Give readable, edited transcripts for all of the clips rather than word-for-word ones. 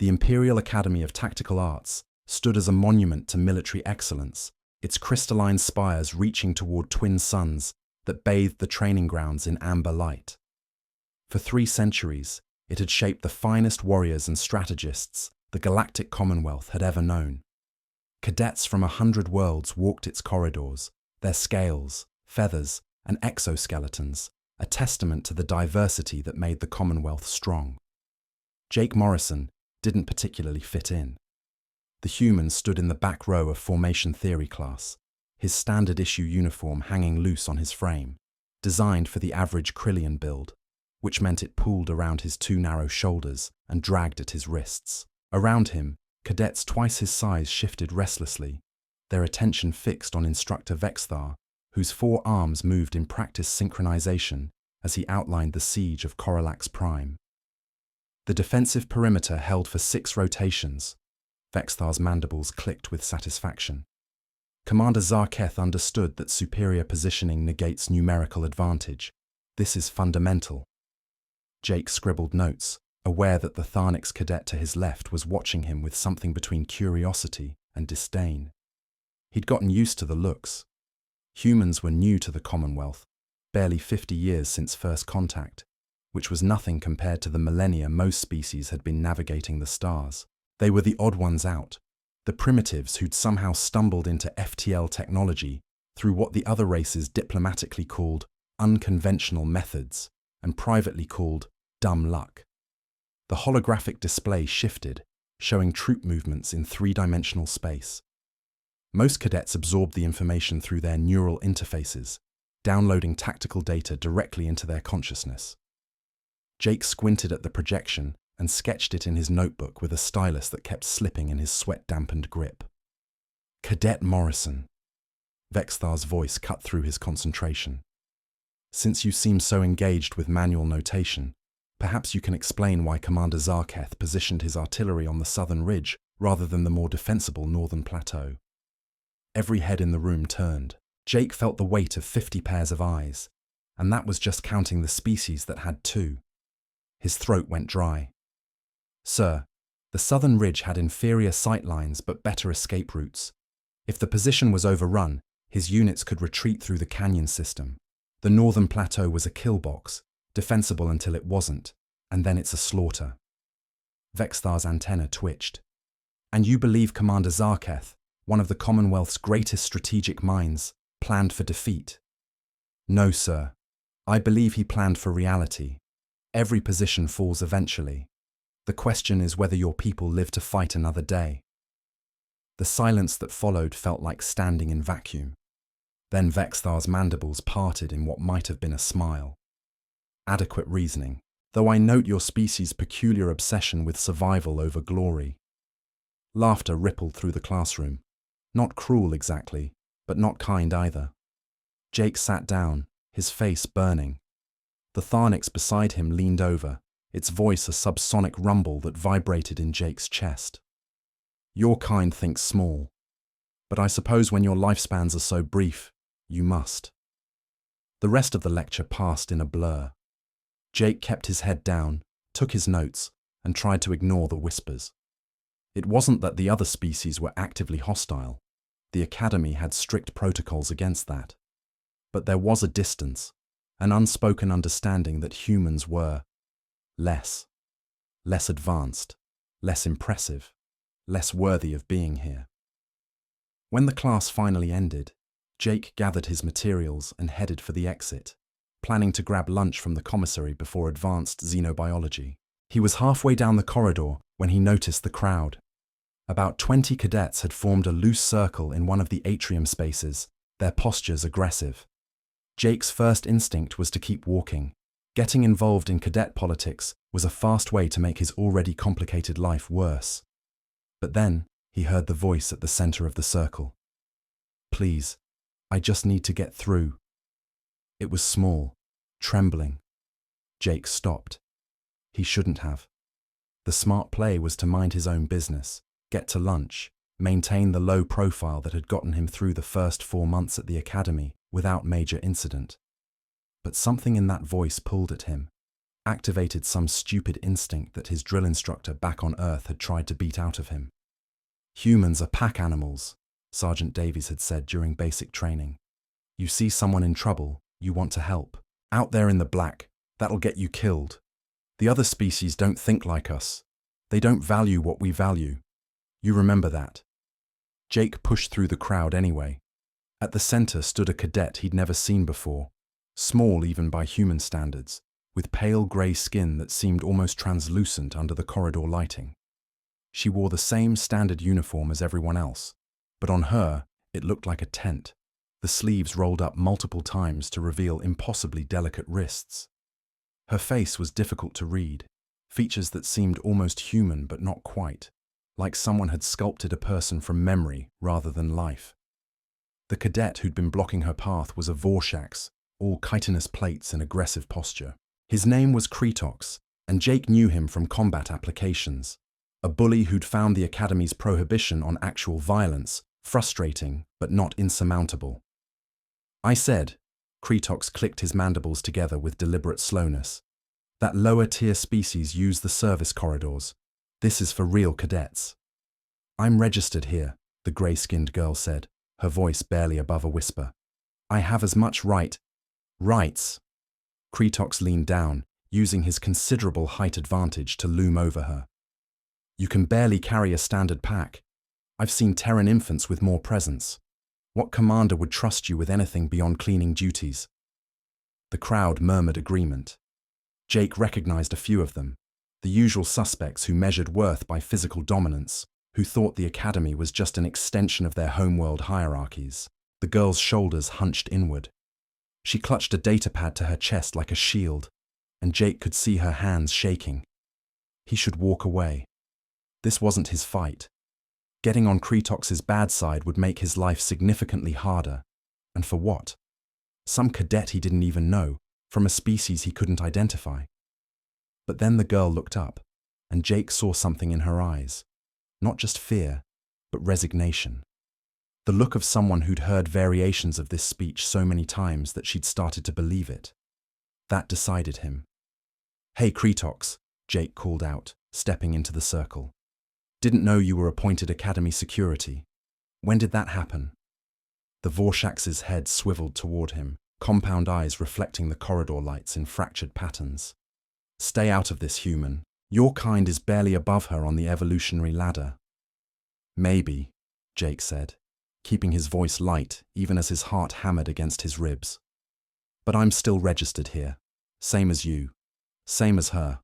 The Imperial Academy of Tactical Arts stood as a monument to military excellence, its crystalline spires reaching toward twin suns that bathed the training grounds in amber light. For 3 centuries, it had shaped the finest warriors and strategists the Galactic Commonwealth had ever known. Cadets from 100 worlds walked its corridors, their scales, feathers, and exoskeletons, a testament to the diversity that made the Commonwealth strong. Jake Morrison didn't particularly fit in. The human stood in the back row of formation theory class, his standard issue uniform hanging loose on his frame, designed for the average Krillian build, which meant it pulled around his 2 narrow shoulders and dragged at his wrists. Around him, cadets twice his size shifted restlessly, their attention fixed on instructor Vexthar, whose 4 arms moved in practice synchronization as he outlined the siege of Corillax Prime. The defensive perimeter held for 6 rotations. Vexthar's mandibles clicked with satisfaction. Commander Zarketh understood that superior positioning negates numerical advantage. This is fundamental. Jake scribbled notes, aware that the Tharnix cadet to his left was watching him with something between curiosity and disdain. He'd gotten used to the looks. Humans were new to the Commonwealth, barely 50 years since first contact, which was nothing compared to the millennia most species had been navigating the stars. They were the odd ones out, the primitives who'd somehow stumbled into FTL technology through what the other races diplomatically called unconventional methods and privately called dumb luck. The holographic display shifted, showing troop movements in 3-dimensional space. Most cadets absorbed the information through their neural interfaces, downloading tactical data directly into their consciousness. Jake squinted at the projection and sketched it in his notebook with a stylus that kept slipping in his sweat-dampened grip. Cadet Morrison. Vexthar's voice cut through his concentration. Since you seem so engaged with manual notation, perhaps you can explain why Commander Zarketh positioned his artillery on the southern ridge rather than the more defensible northern plateau. Every head in the room turned. Jake felt the weight of 50 pairs of eyes, and that was just counting the species that had 2. His throat went dry. Sir, the southern ridge had inferior sight lines but better escape routes. If the position was overrun, his units could retreat through the canyon system. The northern plateau was a kill box, defensible until it wasn't, and then it's a slaughter. Vexthar's antenna twitched. And you believe Commander Zarketh, one of the Commonwealth's greatest strategic minds, planned for defeat? No, sir. I believe he planned for reality. Every position falls eventually. The question is whether your people live to fight another day. The silence that followed felt like standing in vacuum. Then Vexthar's mandibles parted in what might have been a smile. Adequate reasoning, though I note your species' peculiar obsession with survival over glory. Laughter rippled through the classroom. Not cruel exactly, but not kind either. Jake sat down, his face burning. The Tharnix beside him leaned over, its voice a subsonic rumble that vibrated in Jake's chest. Your kind thinks small, but I suppose when your lifespans are so brief, you must. The rest of the lecture passed in a blur. Jake kept his head down, took his notes, and tried to ignore the whispers. It wasn't that the other species were actively hostile. The Academy had strict protocols against that. But there was a distance, an unspoken understanding that humans were less advanced, less impressive, less worthy of being here. When the class finally ended, Jake gathered his materials and headed for the exit, planning to grab lunch from the commissary before advanced xenobiology. He was halfway down the corridor when he noticed the crowd. About 20 cadets had formed a loose circle in one of the atrium spaces, their postures aggressive. Jake's first instinct was to keep walking. Getting involved in cadet politics was a fast way to make his already complicated life worse. But then he heard the voice at the center of the circle. Please, I just need to get through. It was small, trembling. Jake stopped. He shouldn't have. The smart play was to mind his own business, get to lunch, maintain the low profile that had gotten him through the first 4 months at the academy without major incident. But something in that voice pulled at him. activated some stupid instinct that his drill instructor back on Earth had tried to beat out of him. Humans are pack animals, Sergeant Davies had said during basic training. You see someone in trouble, you want to help. Out there in the black, that'll get you killed. The other species don't think like us. They don't value what we value. You remember that. Jake pushed through the crowd anyway. At the center stood a cadet he'd never seen before, small even by human standards, with pale grey skin that seemed almost translucent under the corridor lighting. She wore the same standard uniform as everyone else, but on her, it looked like a tent, the sleeves rolled up multiple times to reveal impossibly delicate wrists. Her face was difficult to read, features that seemed almost human but not quite, like someone had sculpted a person from memory rather than life. The cadet who'd been blocking her path was a Vorshax, all chitinous plates and aggressive posture. His name was Kretox, and Jake knew him from combat applications, a bully who'd found the Academy's prohibition on actual violence frustrating but not insurmountable. I said, Kretox clicked his mandibles together with deliberate slowness, that lower-tier species use the service corridors. This is for real cadets. I'm registered here, the grey-skinned girl said, her voice barely above a whisper. I have as much rights. Kretox leaned down, using his considerable height advantage to loom over her. You can barely carry a standard pack. I've seen Terran infants with more presence. What commander would trust you with anything beyond cleaning duties? The crowd murmured agreement. Jake recognized a few of them, the usual suspects who measured worth by physical dominance, who thought the Academy was just an extension of their homeworld hierarchies. The girl's shoulders hunched inward. She clutched a datapad to her chest like a shield, and Jake could see her hands shaking. He should walk away. This wasn't his fight. Getting on Kretox's bad side would make his life significantly harder. And for what? Some cadet he didn't even know, from a species he couldn't identify. But then the girl looked up, and Jake saw something in her eyes. Not just fear, but resignation. The look of someone who'd heard variations of this speech so many times that she'd started to believe it. That decided him. Hey, Kretox, Jake called out, stepping into the circle. Didn't know you were appointed Academy security. When did that happen? The Vorshax's head swiveled toward him, compound eyes reflecting the corridor lights in fractured patterns. Stay out of this, human. Your kind is barely above her on the evolutionary ladder. Maybe, Jake said, keeping his voice light even as his heart hammered against his ribs. But I'm still registered here, same as you, same as her.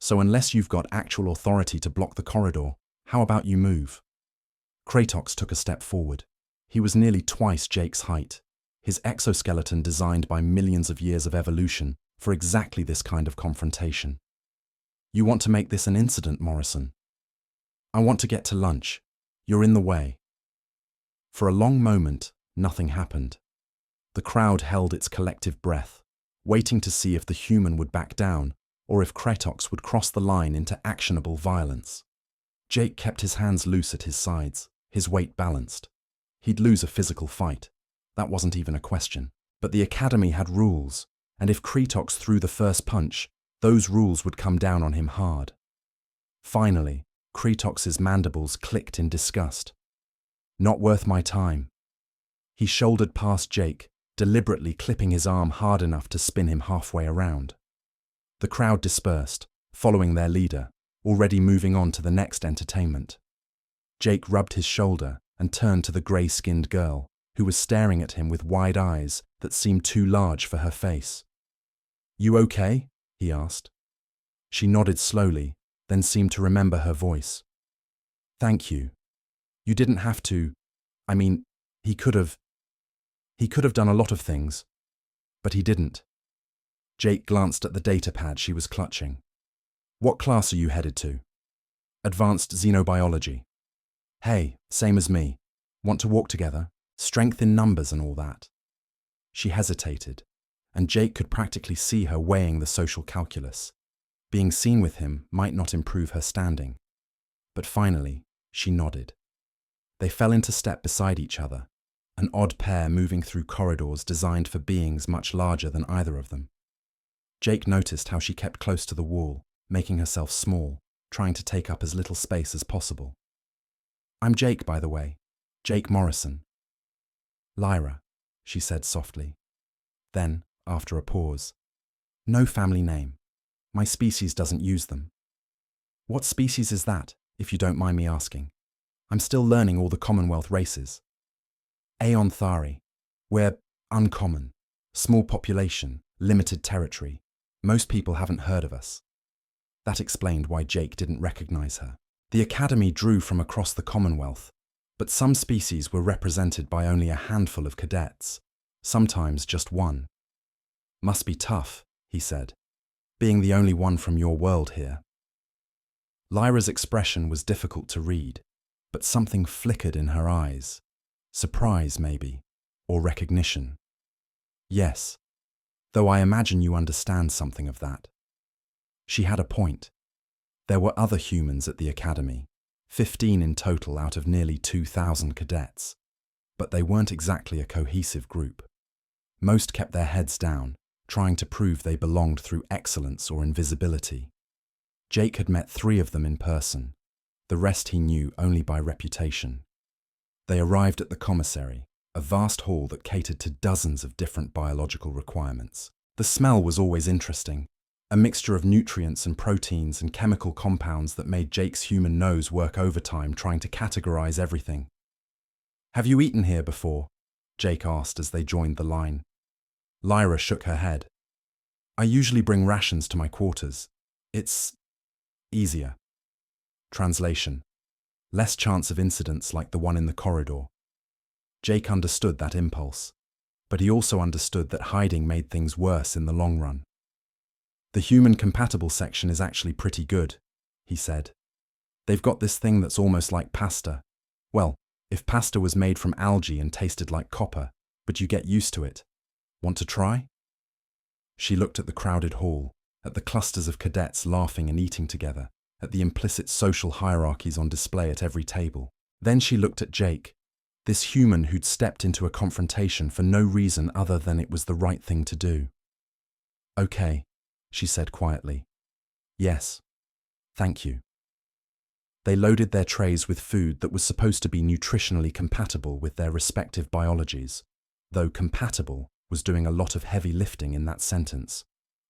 So unless you've got actual authority to block the corridor, how about you move? Kretox took a step forward. He was nearly twice Jake's height, his exoskeleton designed by millions of years of evolution for exactly this kind of confrontation. You want to make this an incident, Morrison? I want to get to lunch. You're in the way. For a long moment, nothing happened. The crowd held its collective breath, waiting to see if the human would back down or if Kretox would cross the line into actionable violence. Jake kept his hands loose at his sides, his weight balanced. He'd lose a physical fight. That wasn't even a question. But the Academy had rules, and if Kretox threw the first punch, those rules would come down on him hard. Finally, Kretox's mandibles clicked in disgust. Not worth my time. He shouldered past Jake, deliberately clipping his arm hard enough to spin him halfway around. The crowd dispersed, following their leader, already moving on to the next entertainment. Jake rubbed his shoulder and turned to the grey-skinned girl, who was staring at him with wide eyes that seemed too large for her face. You okay? He asked. She nodded slowly, then seemed to remember her voice. Thank you. You didn't have to. I mean, he could have done a lot of things, but he didn't. Jake glanced at the datapad she was clutching. What class are you headed to? Advanced Xenobiology. Hey, same as me. Want to walk together? Strength in numbers and all that. She hesitated, and Jake could practically see her weighing the social calculus. Being seen with him might not improve her standing. But finally, she nodded. They fell into step beside each other, an odd pair moving through corridors designed for beings much larger than either of them. Jake noticed how she kept close to the wall, making herself small, trying to take up as little space as possible. I'm Jake, by the way. Jake Morrison. Lyra, she said softly. Then, after a pause, no family name. My species doesn't use them. What species is that, if you don't mind me asking? I'm still learning all the Commonwealth races. Aeonthari. We're uncommon. Small population, limited territory. Most people haven't heard of us. That explained why Jake didn't recognize her. The Academy drew from across the Commonwealth, but some species were represented by only a handful of cadets, sometimes just one. Must be tough, he said, being the only one from your world here. Lyra's expression was difficult to read, but something flickered in her eyes. Surprise, maybe, or recognition. Yes, though I imagine you understand something of that. She had a point. There were other humans at the Academy, 15 in total out of nearly 2,000 cadets, but they weren't exactly a cohesive group. Most kept their heads down, trying to prove they belonged through excellence or invisibility. Jake had met 3 of them in person, the rest he knew only by reputation. They arrived at the commissary, a vast hall that catered to dozens of different biological requirements. The smell was always interesting, a mixture of nutrients and proteins and chemical compounds that made Jake's human nose work overtime trying to categorize everything. Have you eaten here before? Jake asked as they joined the line. Lyra shook her head. I usually bring rations to my quarters. It's easier. Translation. Less chance of incidents like the one in the corridor. Jake understood that impulse, but he also understood that hiding made things worse in the long run. The human-compatible section is actually pretty good, he said. They've got this thing that's almost like pasta. Well, if pasta was made from algae and tasted like copper, but you get used to it. Want to try? She looked at the crowded hall, at the clusters of cadets laughing and eating together, at the implicit social hierarchies on display at every table. Then she looked at Jake, this human who'd stepped into a confrontation for no reason other than it was the right thing to do. Okay, she said quietly. Yes. Thank you. They loaded their trays with food that was supposed to be nutritionally compatible with their respective biologies, though compatible was doing a lot of heavy lifting in that sentence,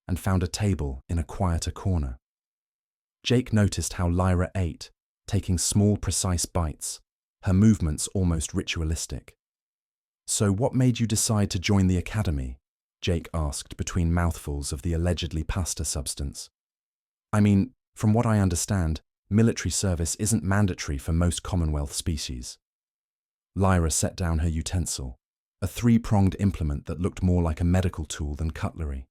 and found a table in a quieter corner. Jake noticed how Lyra ate, taking small, precise bites, her movements almost ritualistic. So what made you decide to join the Academy? Jake asked between mouthfuls of the allegedly pasta substance. I mean, from what I understand, military service isn't mandatory for most Commonwealth species. Lyra set down her utensil, a 3-pronged implement that looked more like a medical tool than cutlery.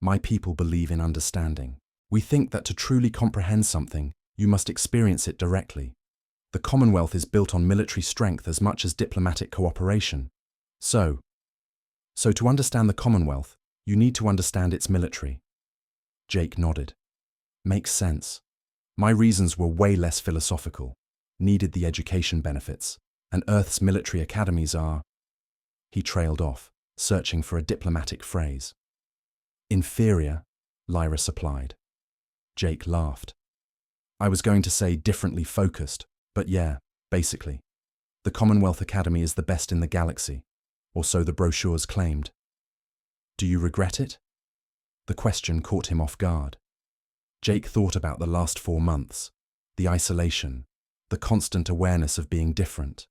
My people believe in understanding. We think that to truly comprehend something, you must experience it directly. The Commonwealth is built on military strength as much as diplomatic cooperation. So to understand the Commonwealth, you need to understand its military. Jake nodded. Makes sense. My reasons were way less philosophical, needed the education benefits, and Earth's military academies are… He trailed off, searching for a diplomatic phrase. Inferior, Lyra supplied. Jake laughed. I was going to say differently focused, but yeah, basically. The Commonwealth Academy is the best in the galaxy, or so the brochures claimed. Do you regret it? The question caught him off guard. Jake thought about the last 4 months, the isolation, the constant awareness of being different,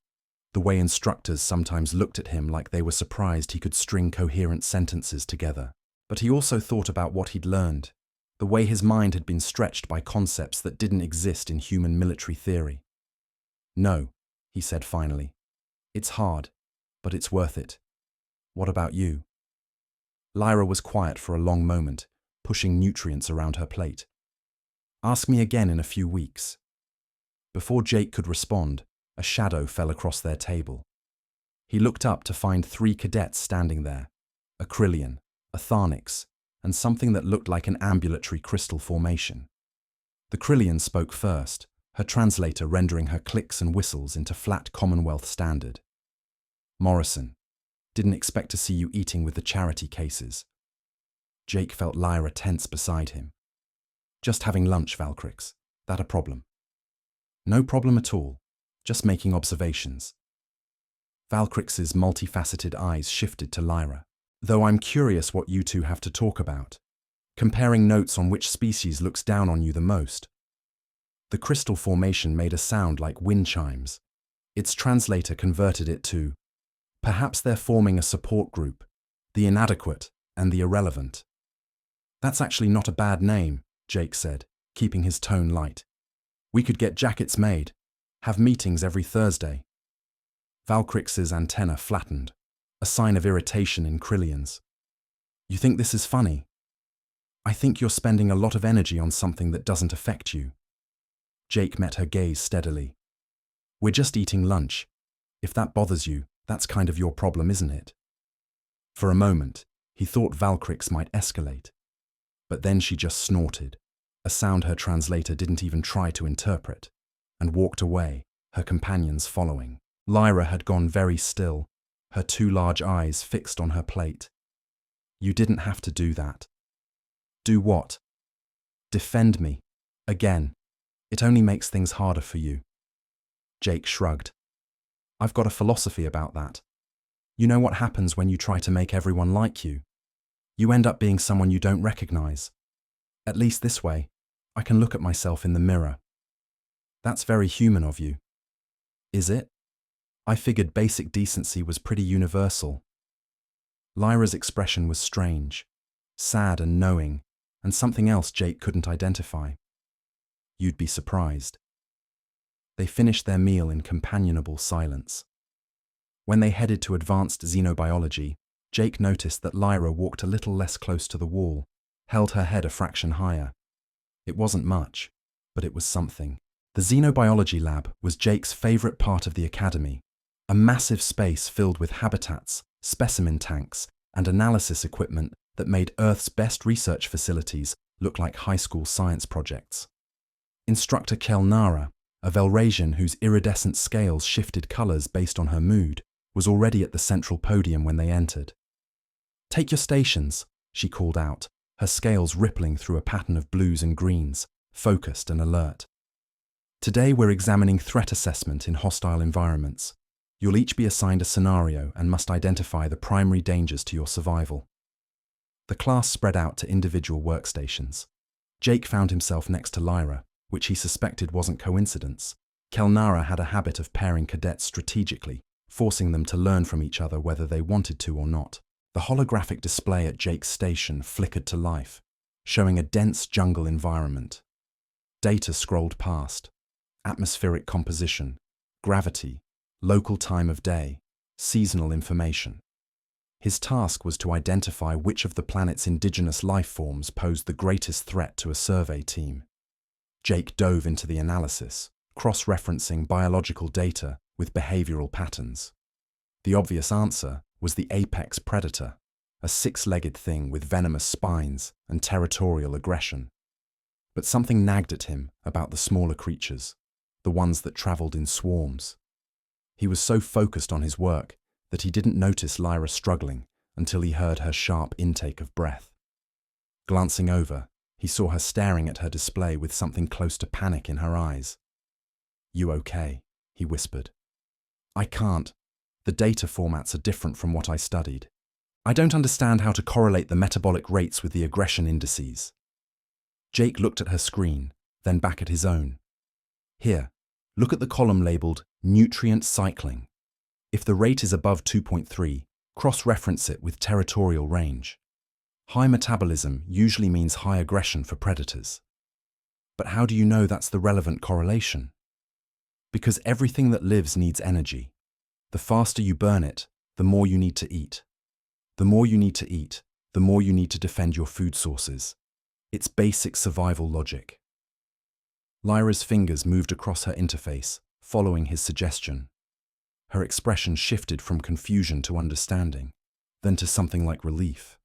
the way instructors sometimes looked at him like they were surprised he could string coherent sentences together. But he also thought about what he'd learned, the way his mind had been stretched by concepts that didn't exist in human military theory. No, he said finally. It's hard, but it's worth it. What about you? Lyra was quiet for a long moment, pushing nutrients around her plate. Ask me again in a few weeks. Before Jake could respond, a shadow fell across their table. He looked up to find 3 cadets standing there, a Krillian, a Tharnix, and something that looked like an ambulatory crystal formation. The Krillian spoke first, her translator rendering her clicks and whistles into flat Commonwealth standard. Morrison, didn't expect to see you eating with the charity cases. Jake felt Lyra tense beside him. Just having lunch, Valkrix. That a problem? No problem at all. Just making observations. Valkrix's multifaceted eyes shifted to Lyra. Though I'm curious what you two have to talk about. Comparing notes on which species looks down on you the most. The crystal formation made a sound like wind chimes. Its translator converted it to, perhaps they're forming a support group, the inadequate and the irrelevant. That's actually not a bad name, Jake said, keeping his tone light. We could get jackets made, have meetings every Thursday. Valkrix's antenna flattened, a sign of irritation in Krillian's. You think this is funny? I think you're spending a lot of energy on something that doesn't affect you. Jake met her gaze steadily. We're just eating lunch. If that bothers you, that's kind of your problem, isn't it? For a moment, he thought Valkrix might escalate. But then she just snorted, a sound her translator didn't even try to interpret, and walked away, her companions following. Lyra had gone very still, her two large eyes fixed on her plate. You didn't have to do that. Do what? Defend me. Again. It only makes things harder for you. Jake shrugged. I've got a philosophy about that. You know what happens when you try to make everyone like you? You end up being someone you don't recognize. At least this way, I can look at myself in the mirror. That's very human of you. Is it? I figured basic decency was pretty universal. Lyra's expression was strange, sad and knowing, and something else Jake couldn't identify. You'd be surprised. They finished their meal in companionable silence. When they headed to advanced xenobiology, Jake noticed that Lyra walked a little less close to the wall, held her head a fraction higher. It wasn't much, but it was something. The xenobiology lab was Jake's favorite part of the academy, a massive space filled with habitats, specimen tanks, and analysis equipment that made Earth's best research facilities look like high school science projects. Instructor Kelnara, a Velrasian whose iridescent scales shifted colors based on her mood, was already at the central podium when they entered. Take your stations, she called out, her scales rippling through a pattern of blues and greens, focused and alert. Today we're examining threat assessment in hostile environments. You'll each be assigned a scenario and must identify the primary dangers to your survival. The class spread out to individual workstations. Jake found himself next to Lyra, which he suspected wasn't coincidence. Kelnara had a habit of pairing cadets strategically, forcing them to learn from each other whether they wanted to or not. The holographic display at Jake's station flickered to life, showing a dense jungle environment. Data scrolled past. Atmospheric composition, gravity, local time of day, seasonal information. His task was to identify which of the planet's indigenous life forms posed the greatest threat to a survey team. Jake dove into the analysis, cross-referencing biological data with behavioral patterns. The obvious answer was the apex predator, a six-legged thing with venomous spines and territorial aggression. But something nagged at him about the smaller creatures, the ones that traveled in swarms. He was so focused on his work that he didn't notice Lyra struggling until he heard her sharp intake of breath. Glancing over, he saw her staring at her display with something close to panic in her eyes. You okay? He whispered. I can't. The data formats are different from what I studied. I don't understand how to correlate the metabolic rates with the aggression indices. Jake looked at her screen, then back at his own. Here, look at the column labeled Nutrient Cycling. If the rate is above 2.3, cross-reference it with territorial range. High metabolism usually means high aggression for predators. But how do you know that's the relevant correlation? Because everything that lives needs energy. The faster you burn it, the more you need to eat. The more you need to eat, the more you need to defend your food sources. It's basic survival logic. Lyra's fingers moved across her interface, following his suggestion. Her expression shifted from confusion to understanding, then to something like relief.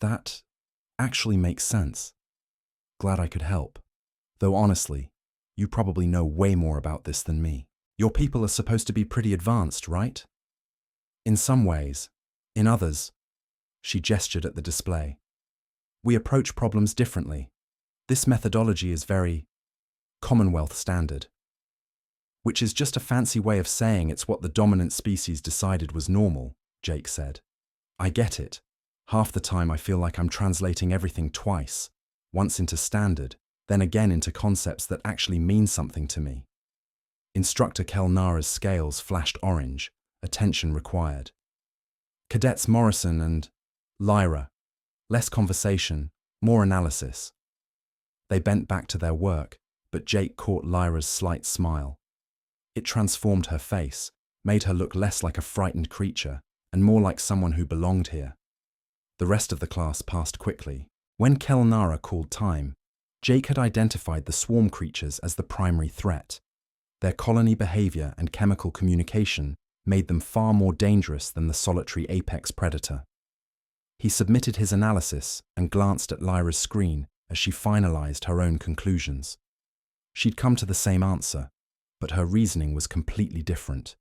That actually makes sense. Glad I could help. Though honestly, you probably know way more about this than me. Your people are supposed to be pretty advanced, right? In some ways. In others, she gestured at the display. We approach problems differently. This methodology is very Commonwealth standard, which is just a fancy way of saying it's what the dominant species decided was normal, Jake said. I get it. Half the time I feel like I'm translating everything twice, once into standard, then again into concepts that actually mean something to me. Instructor Kelnara's scales flashed orange, attention required. Cadets Morrison and Lyra, less conversation, more analysis. They bent back to their work, but Jake caught Lyra's slight smile. It transformed her face, made her look less like a frightened creature and more like someone who belonged here. The rest of the class passed quickly. When Kelnara called time, Jake had identified the swarm creatures as the primary threat. Their colony behavior and chemical communication made them far more dangerous than the solitary apex predator. He submitted his analysis and glanced at Lyra's screen as she finalized her own conclusions. She'd come to the same answer, but her reasoning was completely different.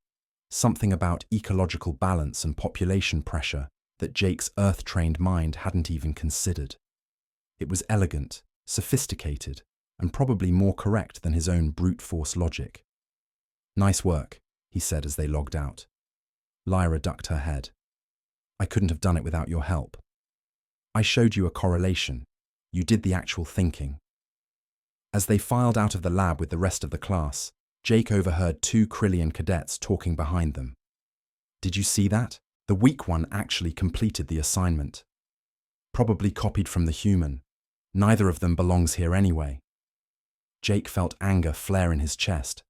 Something about ecological balance and population pressure that Jake's Earth-trained mind hadn't even considered. It was elegant, sophisticated, and probably more correct than his own brute force logic. Nice work, he said as they logged out. Lyra ducked her head. I couldn't have done it without your help. I showed you a correlation. You did the actual thinking. As they filed out of the lab with the rest of the class, Jake overheard 2 Krillian cadets talking behind them. Did you see that? The weak one actually completed the assignment. Probably copied from the human. Neither of them belongs here anyway. Jake felt anger flare in his chest,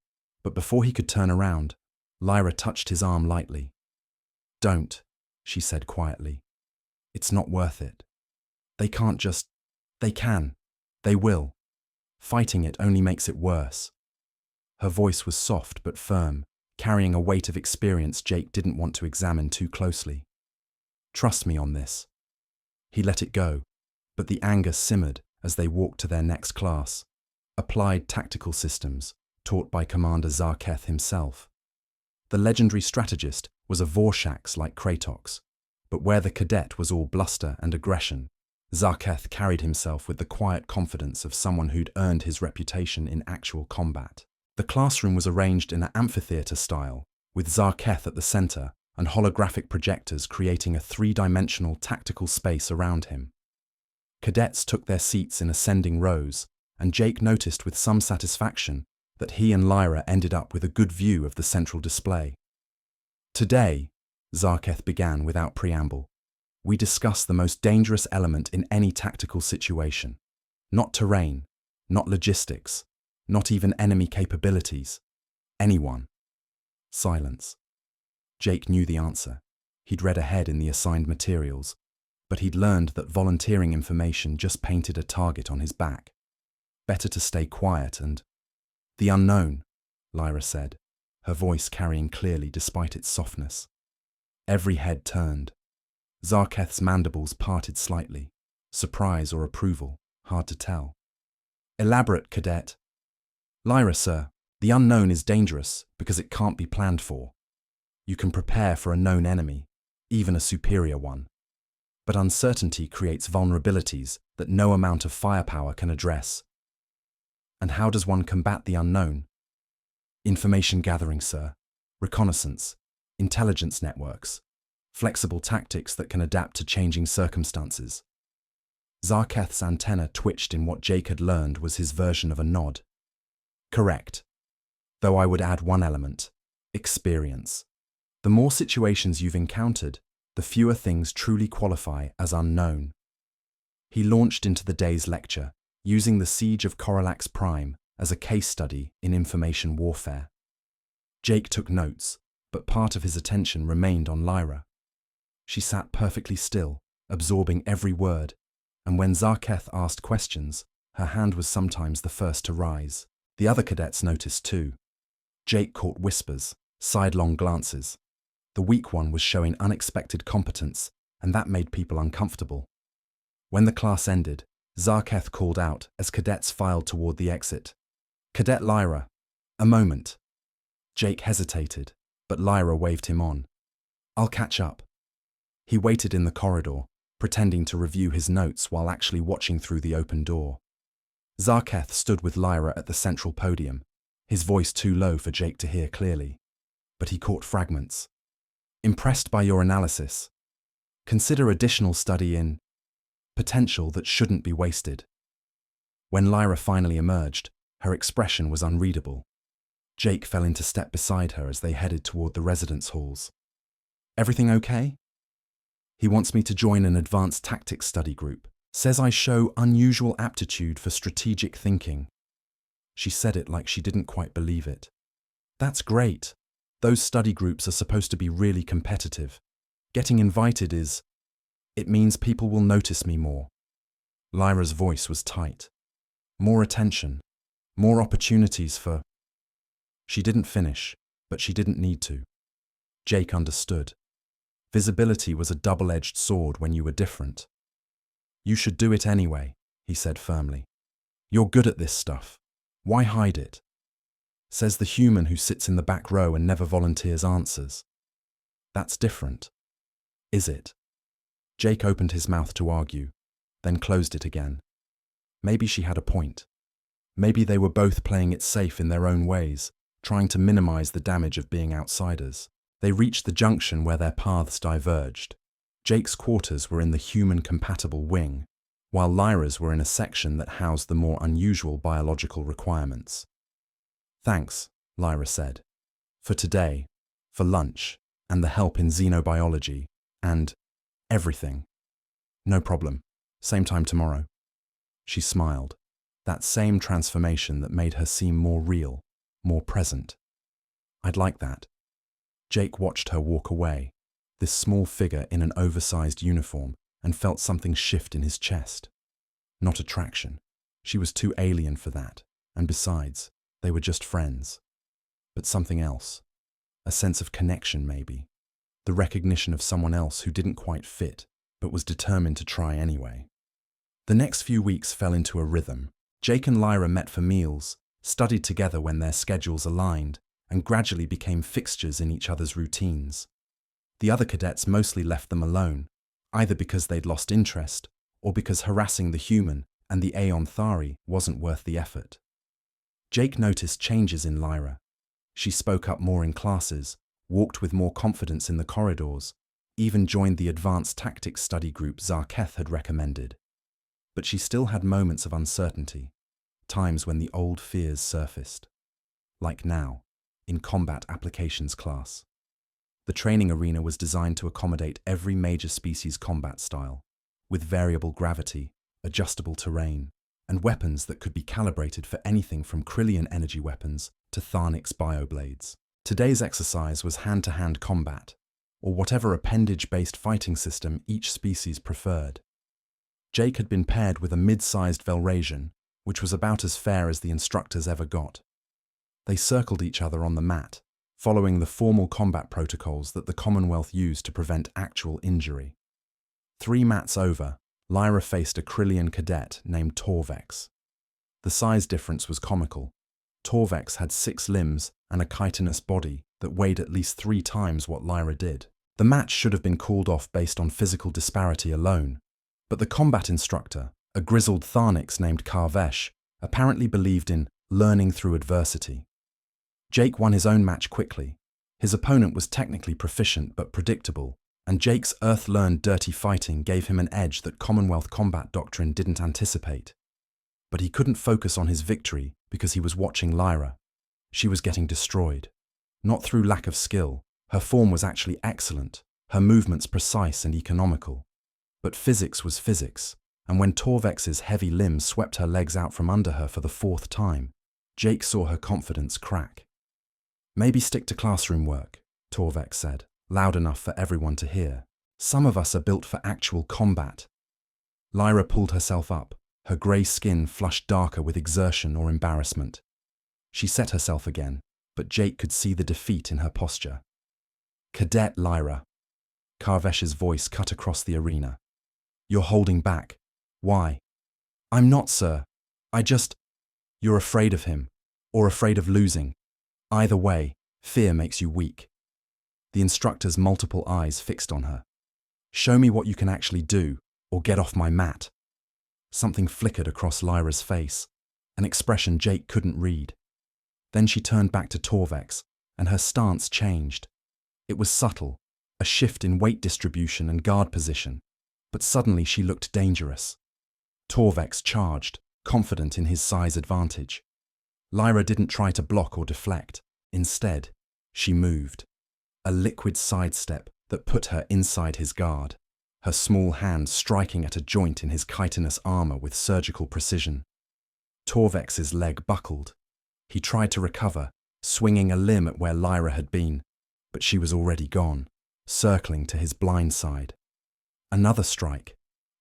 but before he could turn around, Lyra touched his arm lightly. Don't, she said quietly. It's not worth it. They can't just... They can. They will. Fighting it only makes it worse. Her voice was soft but firm, carrying a weight of experience Jake didn't want to examine too closely. Trust me on this. He let it go, but the anger simmered as they walked to their next class, Applied Tactical Systems, taught by Commander Zarketh himself. The legendary strategist was a Vorshax like Kratox, but where the cadet was all bluster and aggression, Zarketh carried himself with the quiet confidence of someone who'd earned his reputation in actual combat. The classroom was arranged in an amphitheater style, with Zarketh at the center and holographic projectors creating a 3-dimensional tactical space around him. Cadets took their seats in ascending rows, and Jake noticed with some satisfaction that he and Lyra ended up with a good view of the central display. Today, Zarketh began without preamble, we discuss the most dangerous element in any tactical situation. Not terrain, not logistics, not even enemy capabilities. Anyone. Silence. Jake knew the answer. He'd read ahead in the assigned materials, but he'd learned that volunteering information just painted a target on his back. Better to stay quiet and... The unknown, Lyra said, her voice carrying clearly despite its softness. Every head turned. Zarketh's mandibles parted slightly. Surprise or approval, hard to tell. Elaborate, cadet. Lyra, sir, the unknown is dangerous because it can't be planned for. You can prepare for a known enemy, even a superior one. But uncertainty creates vulnerabilities that no amount of firepower can address. And how does one combat the unknown? Information gathering, sir. Reconnaissance. Intelligence networks. Flexible tactics that can adapt to changing circumstances. Zarketh's antenna twitched in what Jake had learned was his version of a nod. Correct. Though I would add one element. Experience. The more situations you've encountered, the fewer things truly qualify as unknown. He launched into the day's lecture, using the siege of Corillax Prime as a case study in information warfare. Jake took notes, but part of his attention remained on Lyra. She sat perfectly still, absorbing every word, and when Zarketh asked questions, her hand was sometimes the first to rise. The other cadets noticed too. Jake caught whispers, sidelong glances. The weak one was showing unexpected competence, and that made people uncomfortable. When the class ended, Zarketh called out as cadets filed toward the exit. Cadet Lyra, a moment. Jake hesitated, but Lyra waved him on. I'll catch up. He waited in the corridor, pretending to review his notes while actually watching through the open door. Zarketh stood with Lyra at the central podium, his voice too low for Jake to hear clearly. But he caught fragments. Impressed by your analysis. Consider additional study in potential that shouldn't be wasted. When Lyra finally emerged, her expression was unreadable. Jake fell into step beside her as they headed toward the residence halls. Everything okay? He wants me to join an advanced tactics study group. Says I show unusual aptitude for strategic thinking. She said it like she didn't quite believe it. That's great. Those study groups are supposed to be really competitive. Getting invited it means people will notice me more. Lyra's voice was tight. More attention. More opportunities for... She didn't finish, but she didn't need to. Jake understood. Visibility was a double-edged sword when you were different. You should do it anyway, he said firmly. You're good at this stuff. Why hide it? Says the human who sits in the back row and never volunteers answers. That's different. Is it? Jake opened his mouth to argue, then closed it again. Maybe she had a point. Maybe they were both playing it safe in their own ways, trying to minimize the damage of being outsiders. They reached the junction where their paths diverged. Jake's quarters were in the human-compatible wing, while Lyra's were in a section that housed the more unusual biological requirements. Thanks, Lyra said. For today, for lunch, and the help in xenobiology, and everything. No problem. Same time tomorrow. She smiled. That same transformation that made her seem more real, more present. I'd like that. Jake watched her walk away, this small figure in an oversized uniform, and felt something shift in his chest. Not attraction. She was too alien for that, and besides, they were just friends. But something else. A sense of connection, maybe. The recognition of someone else who didn't quite fit, but was determined to try anyway. The next few weeks fell into a rhythm. Jake and Lyra met for meals, studied together when their schedules aligned, and gradually became fixtures in each other's routines. The other cadets mostly left them alone, either because they'd lost interest, or because harassing the human and the Aeon Thari wasn't worth the effort. Jake noticed changes in Lyra. She spoke up more in classes, walked with more confidence in the corridors, even joined the advanced tactics study group Zarketh had recommended. But she still had moments of uncertainty, times when the old fears surfaced. Like now, in combat applications class. The training arena was designed to accommodate every major species combat style, with variable gravity, adjustable terrain, and weapons that could be calibrated for anything from Krillian energy weapons to Tharnix bioblades. Today's exercise was hand-to-hand combat, or whatever appendage-based fighting system each species preferred. Jake had been paired with a mid-sized Velrasian, which was about as fair as the instructors ever got. They circled each other on the mat, following the formal combat protocols that the Commonwealth used to prevent actual injury. 3 mats over, Lyra faced a Krillian cadet named Torvex. The size difference was comical. Torvex had 6 limbs and a chitinous body that weighed at least 3 times what Lyra did. The match should have been called off based on physical disparity alone, but the combat instructor, a grizzled Tharnix named Karvesh, apparently believed in learning through adversity. Jake won his own match quickly. His opponent was technically proficient but predictable, and Jake's earth-learned dirty fighting gave him an edge that Commonwealth combat doctrine didn't anticipate. But he couldn't focus on his victory because he was watching Lyra. She was getting destroyed. Not through lack of skill. Her form was actually excellent, her movements precise and economical. But physics was physics, and when Torvex's heavy limbs swept her legs out from under her for the 4th time, Jake saw her confidence crack. Maybe stick to classroom work, Torvex said, loud enough for everyone to hear. Some of us are built for actual combat. Lyra pulled herself up, her grey skin flushed darker with exertion or embarrassment. She set herself again, but Jake could see the defeat in her posture. Cadet Lyra. Karvesh's voice cut across the arena. You're holding back. Why? I'm not, sir. You're afraid of him, or afraid of losing. Either way, fear makes you weak. The instructor's multiple eyes fixed on her. Show me what you can actually do, or get off my mat. Something flickered across Lyra's face, an expression Jake couldn't read. Then she turned back to Torvex, and her stance changed. It was subtle, a shift in weight distribution and guard position, but suddenly she looked dangerous. Torvex charged, confident in his size advantage. Lyra didn't try to block or deflect. Instead, she moved. A liquid sidestep that put her inside his guard, her small hand striking at a joint in his chitinous armor with surgical precision. Torvex's leg buckled. He tried to recover, swinging a limb at where Lyra had been, but she was already gone, circling to his blind side. Another strike,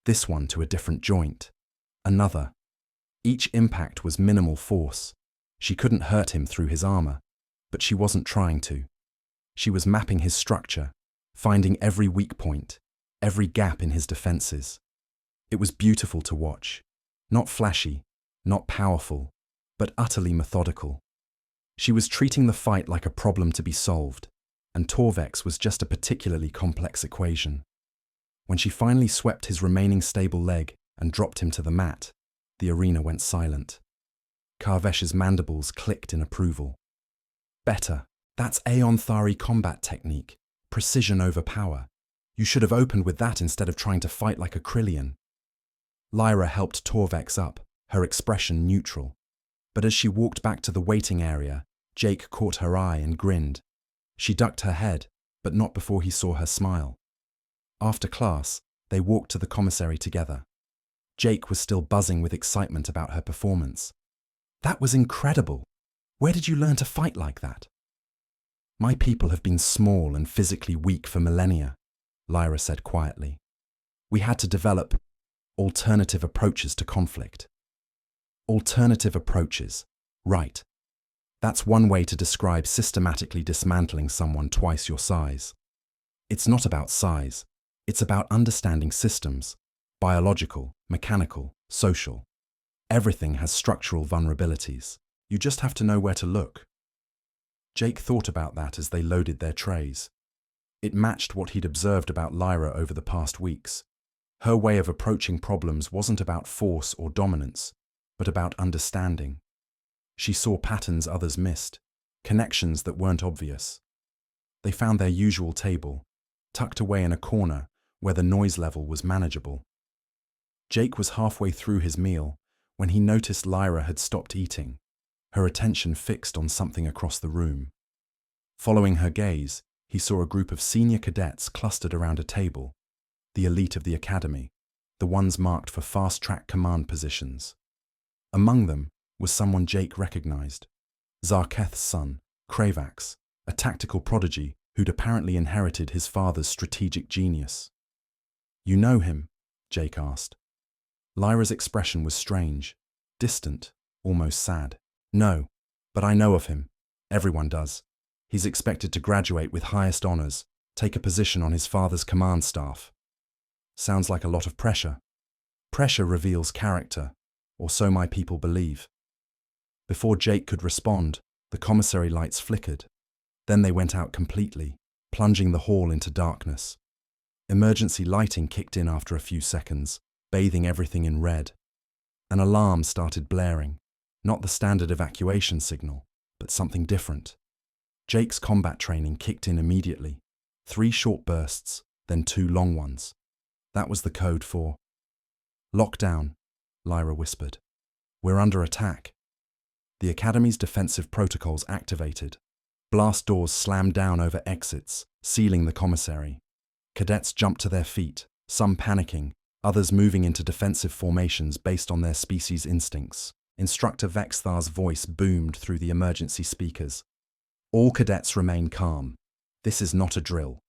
this one to a different joint. Another. Each impact was minimal force. She couldn't hurt him through his armor, but she wasn't trying to. She was mapping his structure, finding every weak point, every gap in his defenses. It was beautiful to watch. Not flashy, not powerful, but utterly methodical. She was treating the fight like a problem to be solved, and Torvex was just a particularly complex equation. When she finally swept his remaining stable leg and dropped him to the mat, the arena went silent. Karvesh's mandibles clicked in approval. Better. That's Aeon Thari combat technique. Precision over power. You should have opened with that instead of trying to fight like a Krillian. Lyra helped Torvex up, her expression neutral. But as she walked back to the waiting area, Jake caught her eye and grinned. She ducked her head, but not before he saw her smile. After class, they walked to the commissary together. Jake was still buzzing with excitement about her performance. That was incredible. Where did you learn to fight like that? My people have been small and physically weak for millennia, Lyra said quietly. We had to develop alternative approaches to conflict. Alternative approaches. Right. That's one way to describe systematically dismantling someone twice your size. It's not about size. It's about understanding systems. Biological, mechanical, social. Everything has structural vulnerabilities. You just have to know where to look. Jake thought about that as they loaded their trays. It matched what he'd observed about Lyra over the past weeks. Her way of approaching problems wasn't about force or dominance, but about understanding. She saw patterns others missed, connections that weren't obvious. They found their usual table, tucked away in a corner where the noise level was manageable. Jake was halfway through his meal when he noticed Lyra had stopped eating, her attention fixed on something across the room. Following her gaze, he saw a group of senior cadets clustered around a table, the elite of the academy, the ones marked for fast-track command positions. Among them was someone Jake recognized, Zarketh's son, Kravax, a tactical prodigy who'd apparently inherited his father's strategic genius. You know him? Jake asked. Lyra's expression was strange, distant, almost sad. No, but I know of him. Everyone does. He's expected to graduate with highest honors, take a position on his father's command staff. Sounds like a lot of pressure. Pressure reveals character, or so my people believe. Before Jake could respond, the commissary lights flickered. Then they went out completely, plunging the hall into darkness. Emergency lighting kicked in after a few seconds, bathing everything in red. An alarm started blaring, not the standard evacuation signal, but something different. Jake's combat training kicked in immediately, 3 short bursts, then 2 long ones. That was the code for lockdown, Lyra whispered. We're under attack. The Academy's defensive protocols activated. Blast doors slammed down over exits, sealing the commissary. Cadets jumped to their feet, some panicking, others moving into defensive formations based on their species' instincts. Instructor Vexthar's voice boomed through the emergency speakers. All cadets remain calm. This is not a drill.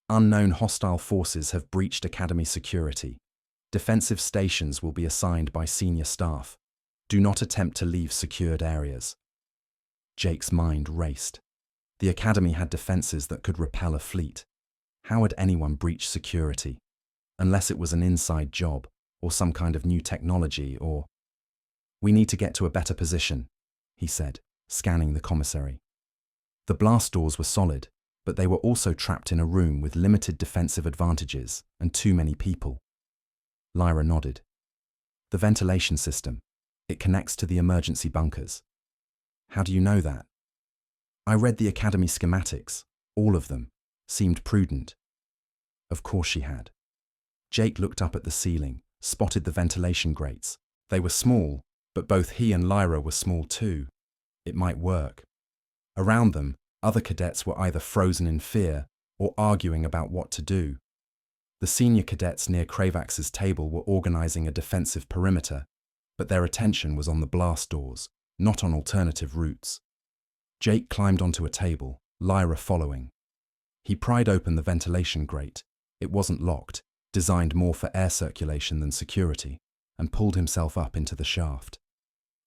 Unknown hostile forces have breached Academy security. Defensive stations will be assigned by senior staff. Do not attempt to leave secured areas. Jake's mind raced. The Academy had defenses that could repel a fleet. How had anyone breached security? Unless it was an inside job, or some kind of new technology, or... We need to get to a better position, he said, scanning the commissary. The blast doors were solid, but they were also trapped in a room with limited defensive advantages and too many people. Lyra nodded. The ventilation system. It connects to the emergency bunkers. How do you know that? I read the academy schematics. All of them. Seemed prudent. Of course she had. Jake looked up at the ceiling, spotted the ventilation grates. They were small, but both he and Lyra were small too. It might work. Around them, other cadets were either frozen in fear or arguing about what to do. The senior cadets near Kravax's table were organizing a defensive perimeter, but their attention was on the blast doors, not on alternative routes. Jake climbed onto a table, Lyra following. He pried open the ventilation grate. It wasn't locked, designed more for air circulation than security, and pulled himself up into the shaft.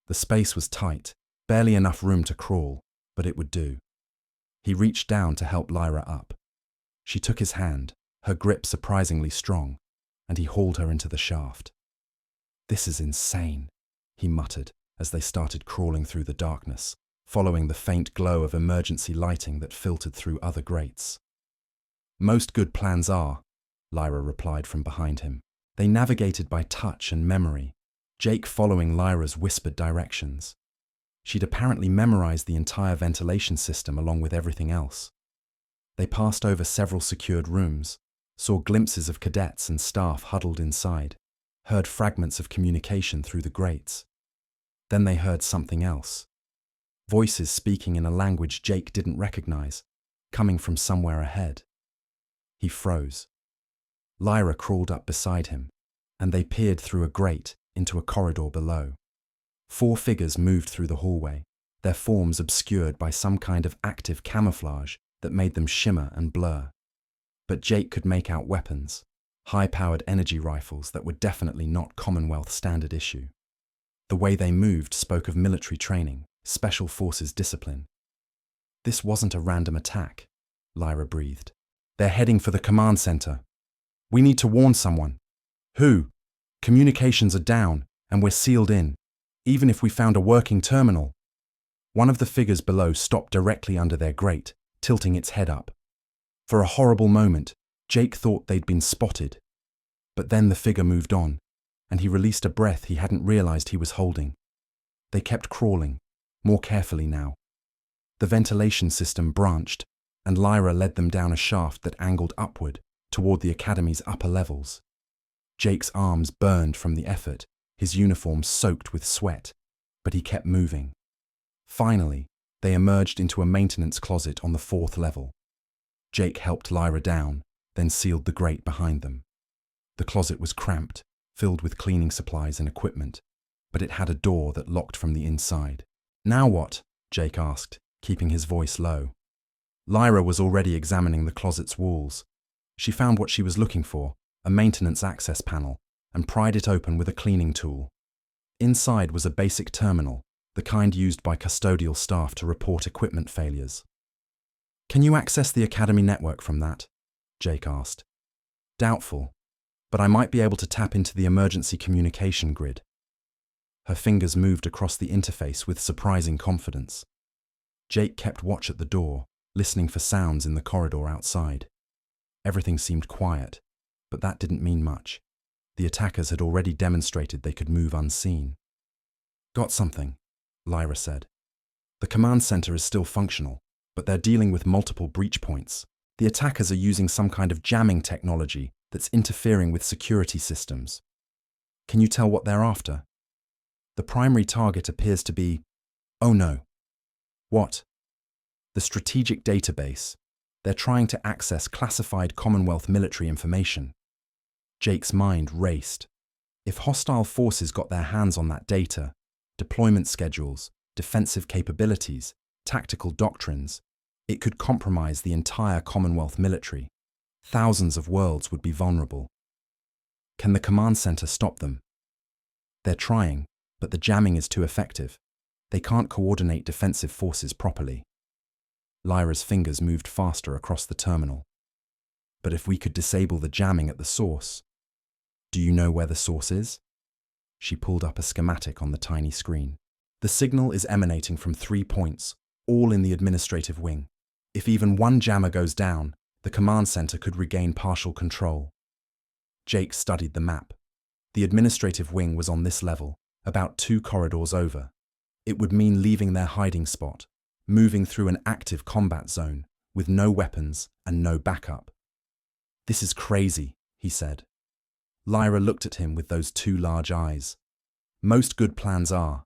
The space was tight, barely enough room to crawl, but it would do. He reached down to help Lyra up. She took his hand, her grip surprisingly strong, and he hauled her into the shaft. "This is insane," he muttered as they started crawling through the darkness, following the faint glow of emergency lighting that filtered through other grates. "Most good plans are," Lyra replied from behind him. They navigated by touch and memory, Jake following Lyra's whispered directions. She'd apparently memorized the entire ventilation system along with everything else. They passed over several secured rooms, saw glimpses of cadets and staff huddled inside, heard fragments of communication through the grates. Then they heard something else. Voices speaking in a language Jake didn't recognize, coming from somewhere ahead. He froze. Lyra crawled up beside him, and they peered through a grate into a corridor below. 4 figures moved through the hallway, their forms obscured by some kind of active camouflage that made them shimmer and blur. But Jake could make out weapons, high-powered energy rifles that were definitely not Commonwealth standard issue. The way they moved spoke of military training, special forces discipline. "This wasn't a random attack," Lyra breathed. "They're heading for the command center. We need to warn someone." "Who?" "Communications are down, and we're sealed in, even if we found a working terminal." One of the figures below stopped directly under their grate, tilting its head up. For a horrible moment, Jake thought they'd been spotted. But then the figure moved on, and he released a breath he hadn't realized he was holding. They kept crawling, more carefully now. The ventilation system branched, and Lyra led them down a shaft that angled upward, toward the academy's upper levels. Jake's arms burned from the effort, his uniform soaked with sweat, but he kept moving. Finally, they emerged into a maintenance closet on the 4th level. Jake helped Lyra down, then sealed the grate behind them. The closet was cramped, filled with cleaning supplies and equipment, but it had a door that locked from the inside. "Now what?" Jake asked, keeping his voice low. Lyra was already examining the closet's walls. She found what she was looking for, a maintenance access panel, and pried it open with a cleaning tool. Inside was a basic terminal, the kind used by custodial staff to report equipment failures. "Can you access the academy network from that?" Jake asked. "Doubtful, but I might be able to tap into the emergency communication grid." Her fingers moved across the interface with surprising confidence. Jake kept watch at the door, listening for sounds in the corridor outside. Everything seemed quiet, but that didn't mean much. The attackers had already demonstrated they could move unseen. "Got something," Lyra said. "The command center is still functional, but they're dealing with multiple breach points. The attackers are using some kind of jamming technology that's interfering with security systems. Can you tell what they're after?" "The primary target appears to be... Oh no." "What?" "The strategic database. They're trying to access classified Commonwealth military information." Jake's mind raced. If hostile forces got their hands on that data, deployment schedules, defensive capabilities, tactical doctrines, it could compromise the entire Commonwealth military. Thousands of worlds would be vulnerable. Can the command center stop them? They're trying, but the jamming is too effective. They can't coordinate defensive forces properly. Lyra's fingers moved faster across the terminal. "But if we could disable the jamming at the source..." "Do you know where the source is?" She pulled up a schematic on the tiny screen. "The signal is emanating from 3 points, all in the administrative wing. If even one jammer goes down, the command center could regain partial control." Jake studied the map. The administrative wing was on this level, about 2 corridors over. It would mean leaving their hiding spot, moving through an active combat zone, with no weapons and no backup. "This is crazy," he said. Lyra looked at him with those 2 large eyes. "Most good plans are."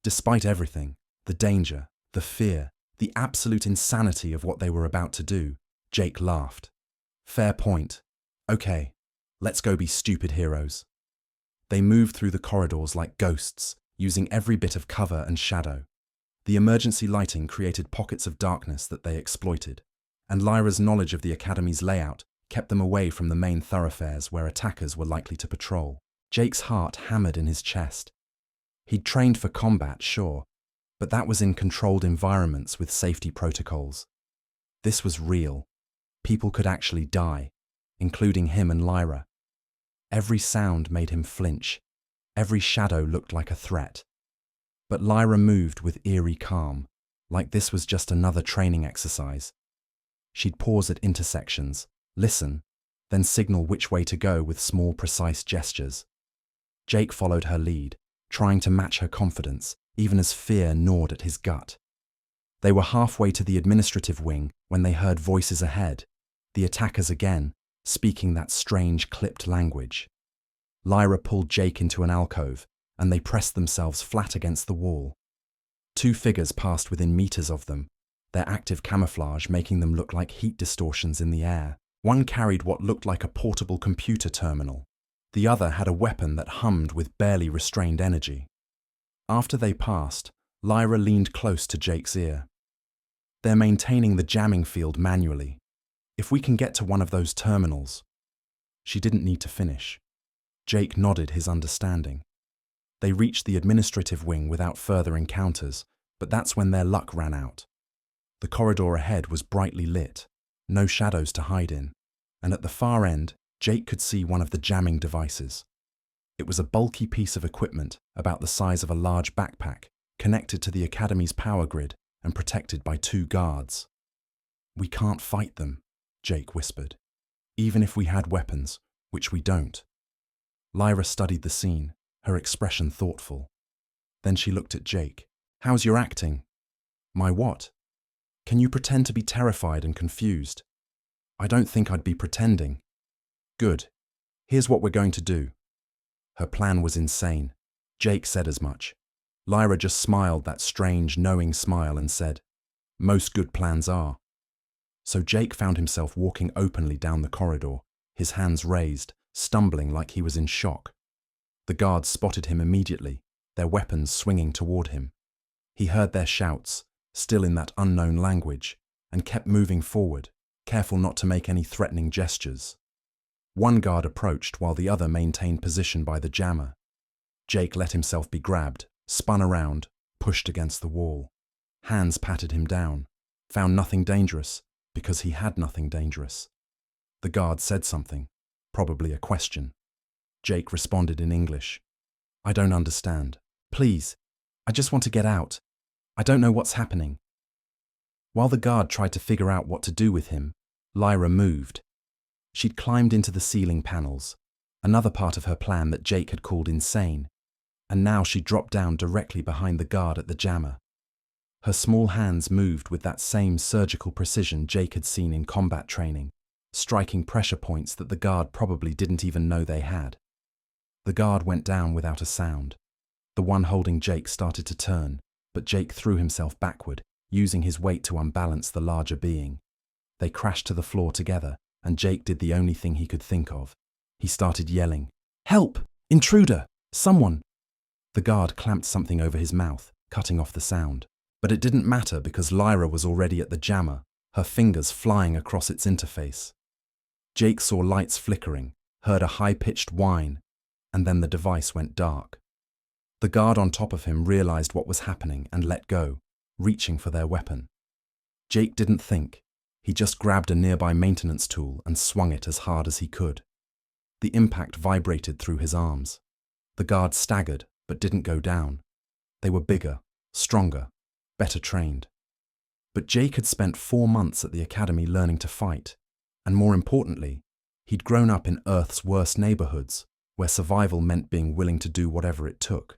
Despite everything, the danger, the fear, the absolute insanity of what they were about to do, Jake laughed. "Fair point. Okay, let's go be stupid heroes." They moved through the corridors like ghosts, using every bit of cover and shadow. The emergency lighting created pockets of darkness that they exploited, and Lyra's knowledge of the Academy's layout kept them away from the main thoroughfares where attackers were likely to patrol. Jake's heart hammered in his chest. He'd trained for combat, sure, but that was in controlled environments with safety protocols. This was real. People could actually die, including him and Lyra. Every sound made him flinch. Every shadow looked like a threat. But Lyra moved with eerie calm, like this was just another training exercise. She'd pause at intersections, listen, then signal which way to go with small, precise gestures. Jake followed her lead, trying to match her confidence, even as fear gnawed at his gut. They were halfway to the administrative wing when they heard voices ahead, the attackers again, speaking that strange, clipped language. Lyra pulled Jake into an alcove, and they pressed themselves flat against the wall. 2 figures passed within meters of them, their active camouflage making them look like heat distortions in the air. One carried what looked like a portable computer terminal. The other had a weapon that hummed with barely restrained energy. After they passed, Lyra leaned close to Jake's ear. "They're maintaining the jamming field manually. If we can get to one of those terminals..." She didn't need to finish. Jake nodded his understanding. They reached the administrative wing without further encounters, but that's when their luck ran out. The corridor ahead was brightly lit, no shadows to hide in, and at the far end, Jake could see one of the jamming devices. It was a bulky piece of equipment about the size of a large backpack, connected to the Academy's power grid and protected by 2 guards. "We can't fight them," Jake whispered, "even if we had weapons, which we don't." Lyra studied the scene, her expression thoughtful. Then she looked at Jake. "How's your acting?" "My what?" "Can you pretend to be terrified and confused?" "I don't think I'd be pretending." "Good. Here's what we're going to do." Her plan was insane. Jake said as much. Lyra just smiled that strange, knowing smile and said, "Most good plans are." So Jake found himself walking openly down the corridor, his hands raised, stumbling like he was in shock. The guards spotted him immediately, their weapons swinging toward him. He heard their shouts, still in that unknown language, and kept moving forward, careful not to make any threatening gestures. One guard approached while the other maintained position by the jammer. Jake let himself be grabbed, spun around, pushed against the wall. Hands patted him down, found nothing dangerous, because he had nothing dangerous. The guard said something, probably a question. Jake responded in English. "I don't understand. Please, I just want to get out. I don't know what's happening." While the guard tried to figure out what to do with him, Lyra moved. She'd climbed into the ceiling panels, another part of her plan that Jake had called insane, and now she dropped down directly behind the guard at the jammer. Her small hands moved with that same surgical precision Jake had seen in combat training, striking pressure points that the guard probably didn't even know they had. The guard went down without a sound. The one holding Jake started to turn, but Jake threw himself backward, using his weight to unbalance the larger being. They crashed to the floor together, and Jake did the only thing he could think of. He started yelling, "Help! Intruder! Someone!" The guard clamped something over his mouth, cutting off the sound. But it didn't matter because Lyra was already at the jammer, her fingers flying across its interface. Jake saw lights flickering, heard a high-pitched whine, and then the device went dark. The guard on top of him realized what was happening and let go, reaching for their weapon. Jake didn't think. He just grabbed a nearby maintenance tool and swung it as hard as he could. The impact vibrated through his arms. The guard staggered, but didn't go down. They were bigger, stronger, better trained. But Jake had spent 4 months at the academy learning to fight, and more importantly, he'd grown up in Earth's worst neighborhoods, where survival meant being willing to do whatever it took.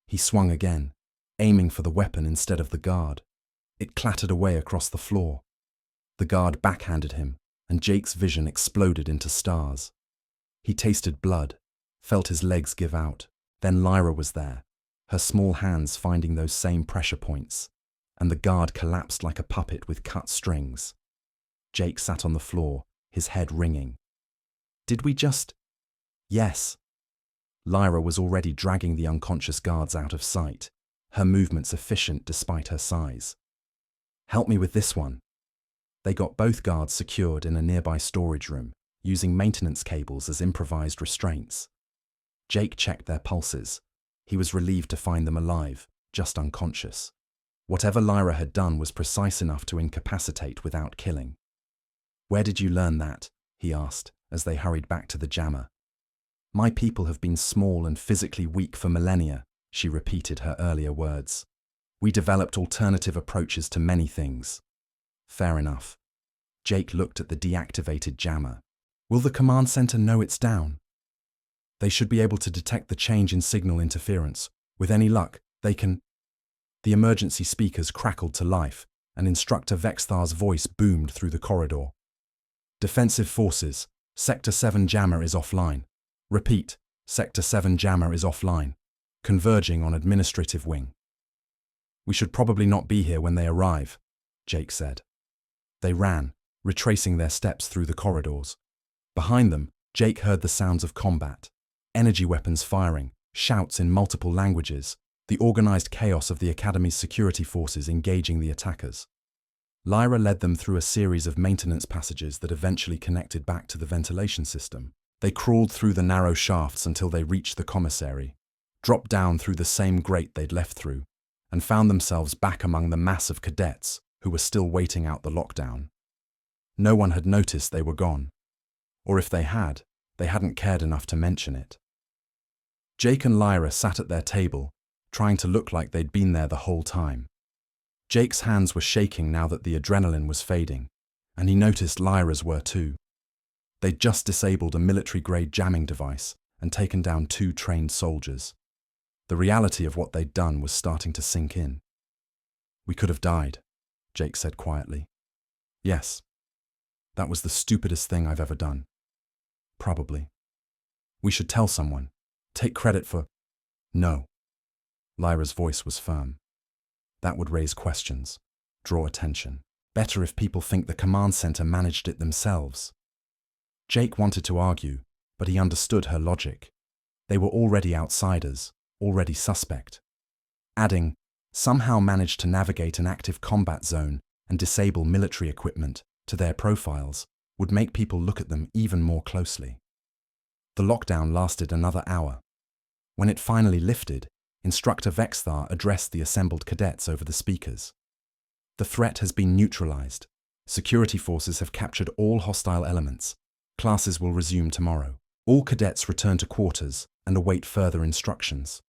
He swung again, aiming for the weapon instead of the guard. It clattered away across the floor. The guard backhanded him, and Jake's vision exploded into stars. He tasted blood, felt his legs give out. Then Lyra was there, her small hands finding those same pressure points, and the guard collapsed like a puppet with cut strings. Jake sat on the floor, his head ringing. Did we just… Yes. Lyra was already dragging the unconscious guards out of sight, her movements efficient despite her size. Help me with this one. They got both guards secured in a nearby storage room, using maintenance cables as improvised restraints. Jake checked their pulses. He was relieved to find them alive, just unconscious. Whatever Lyra had done was precise enough to incapacitate without killing. Where did you learn that? He asked, as they hurried back to the jammer. My people have been small and physically weak for millennia, she repeated her earlier words. We developed alternative approaches to many things. Fair enough. Jake looked at the deactivated jammer. Will the command center know it's down? They should be able to detect the change in signal interference. With any luck, they can… The emergency speakers crackled to life, and Instructor Vexthar's voice boomed through the corridor. Defensive forces, Sector 7 jammer is offline. Repeat, Sector 7 jammer is offline. Converging on administrative wing. We should probably not be here when they arrive, Jake said. They ran, retracing their steps through the corridors. Behind them, Jake heard the sounds of combat. Energy weapons firing, shouts in multiple languages, the organized chaos of the Academy's security forces engaging the attackers. Lyra led them through a series of maintenance passages that eventually connected back to the ventilation system. They crawled through the narrow shafts until they reached the commissary, dropped down through the same grate they'd left through, and found themselves back among the mass of cadets who were still waiting out the lockdown. No one had noticed they were gone. Or if they hadn't cared enough to mention it. Jake and Lyra sat at their table, trying to look like they'd been there the whole time. Jake's hands were shaking now that the adrenaline was fading, and he noticed Lyra's were too. They'd just disabled a military-grade jamming device and taken down 2 trained soldiers. The reality of what they'd done was starting to sink in. We could have died, Jake said quietly. Yes. That was the stupidest thing I've ever done. Probably. We should tell someone. Take credit for… No. Lyra's voice was firm. That would raise questions, draw attention. Better if people think the command center managed it themselves. Jake wanted to argue, but he understood her logic. They were already outsiders, already suspect. Adding, somehow managed to navigate an active combat zone and disable military equipment to their profiles would make people look at them even more closely. The lockdown lasted another hour. When it finally lifted, Instructor Vexthar addressed the assembled cadets over the speakers. The threat has been neutralized. Security forces have captured all hostile elements. Classes will resume tomorrow. All cadets return to quarters and await further instructions.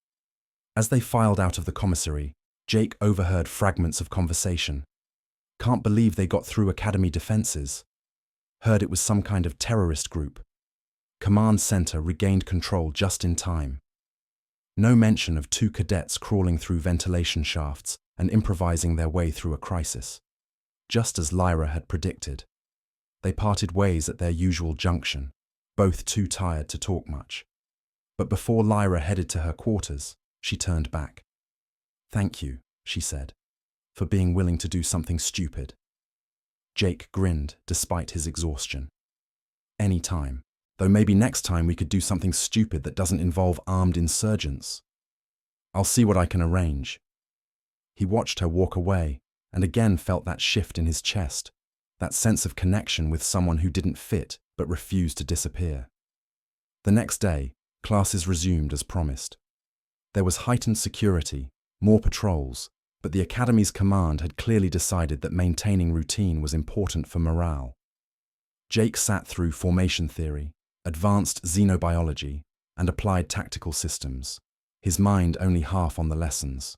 As they filed out of the commissary, Jake overheard fragments of conversation. Can't believe they got through Academy defenses. Heard it was some kind of terrorist group. Command center regained control just in time. No mention of 2 cadets crawling through ventilation shafts and improvising their way through a crisis. Just as Lyra had predicted. They parted ways at their usual junction, both too tired to talk much. But before Lyra headed to her quarters, she turned back. Thank you, she said, for being willing to do something stupid. Jake grinned despite his exhaustion. Any time, though maybe next time we could do something stupid that doesn't involve armed insurgents. I'll see what I can arrange. He watched her walk away and again felt that shift in his chest, that sense of connection with someone who didn't fit but refused to disappear. The next day, classes resumed as promised. There was heightened security, more patrols, but the Academy's command had clearly decided that maintaining routine was important for morale. Jake sat through formation theory, advanced xenobiology, and applied tactical systems, his mind only half on the lessons.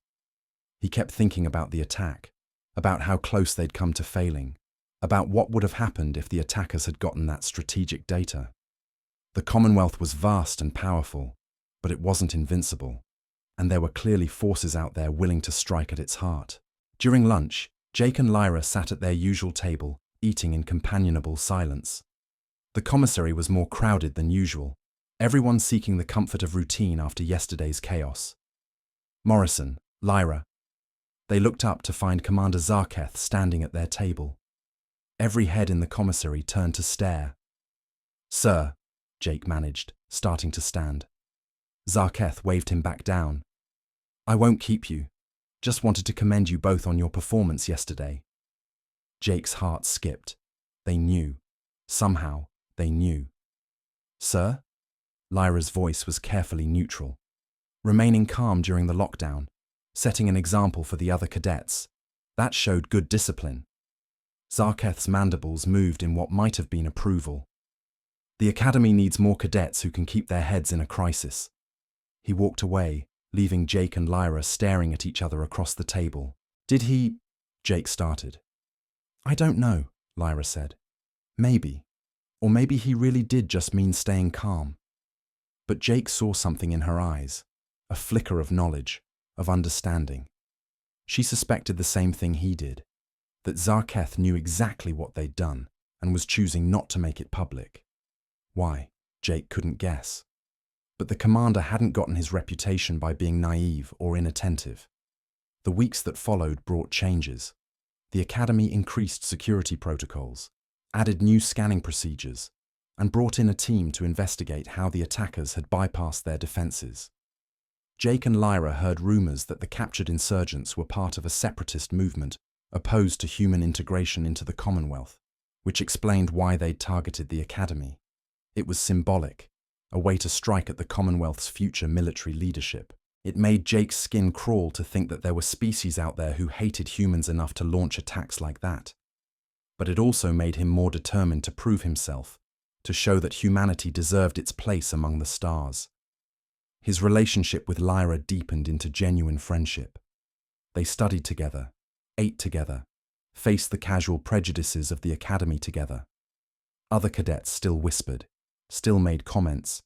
He kept thinking about the attack, about how close they'd come to failing, about what would have happened if the attackers had gotten that strategic data. The Commonwealth was vast and powerful, but it wasn't invincible, and there were clearly forces out there willing to strike at its heart. During lunch, Jake and Lyra sat at their usual table, eating in companionable silence. The commissary was more crowded than usual, everyone seeking the comfort of routine after yesterday's chaos. Morrison, Lyra. They looked up to find Commander Zarketh standing at their table. Every head in the commissary turned to stare. "Sir," Jake managed, starting to stand. Zarketh waved him back down. "I won't keep you. Just wanted to commend you both on your performance yesterday." Jake's heart skipped. They knew. Somehow, they knew. "Sir?" Lyra's voice was carefully neutral. "Remaining calm during the lockdown, setting an example for the other cadets. That showed good discipline." Zarketh's mandibles moved in what might have been approval. "The Academy needs more cadets who can keep their heads in a crisis." He walked away, leaving Jake and Lyra staring at each other across the table. "Did he—" Jake started. "I don't know," Lyra said. "Maybe. Or maybe he really did just mean staying calm." But Jake saw something in her eyes, a flicker of knowledge, of understanding. She suspected the same thing he did, that Zarketh knew exactly what they'd done and was choosing not to make it public. Why? Jake couldn't guess. But the commander hadn't gotten his reputation by being naive or inattentive. The weeks that followed brought changes. The Academy increased security protocols, added new scanning procedures, and brought in a team to investigate how the attackers had bypassed their defenses. Jake and Lyra heard rumors that the captured insurgents were part of a separatist movement opposed to human integration into the Commonwealth, which explained why they'd targeted the Academy. It was symbolic, a way to strike at the Commonwealth's future military leadership. It made Jake's skin crawl to think that there were species out there who hated humans enough to launch attacks like that. But it also made him more determined to prove himself, to show that humanity deserved its place among the stars. His relationship with Lyra deepened into genuine friendship. They studied together, ate together, faced the casual prejudices of the Academy together. Other cadets still whispered, still made comments,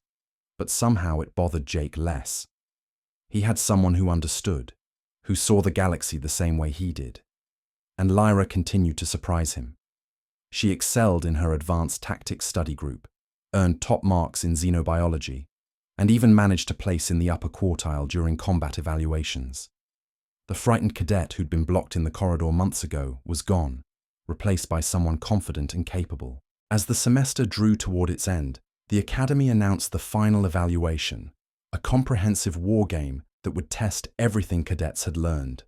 but somehow it bothered Jake less. He had someone who understood, who saw the galaxy the same way he did. And Lyra continued to surprise him. She excelled in her advanced tactics study group, earned top marks in xenobiology, and even managed to place in the upper quartile during combat evaluations. The frightened cadet who'd been blocked in the corridor months ago was gone, replaced by someone confident and capable. As the semester drew toward its end, the Academy announced the final evaluation, a comprehensive war game that would test everything cadets had learned.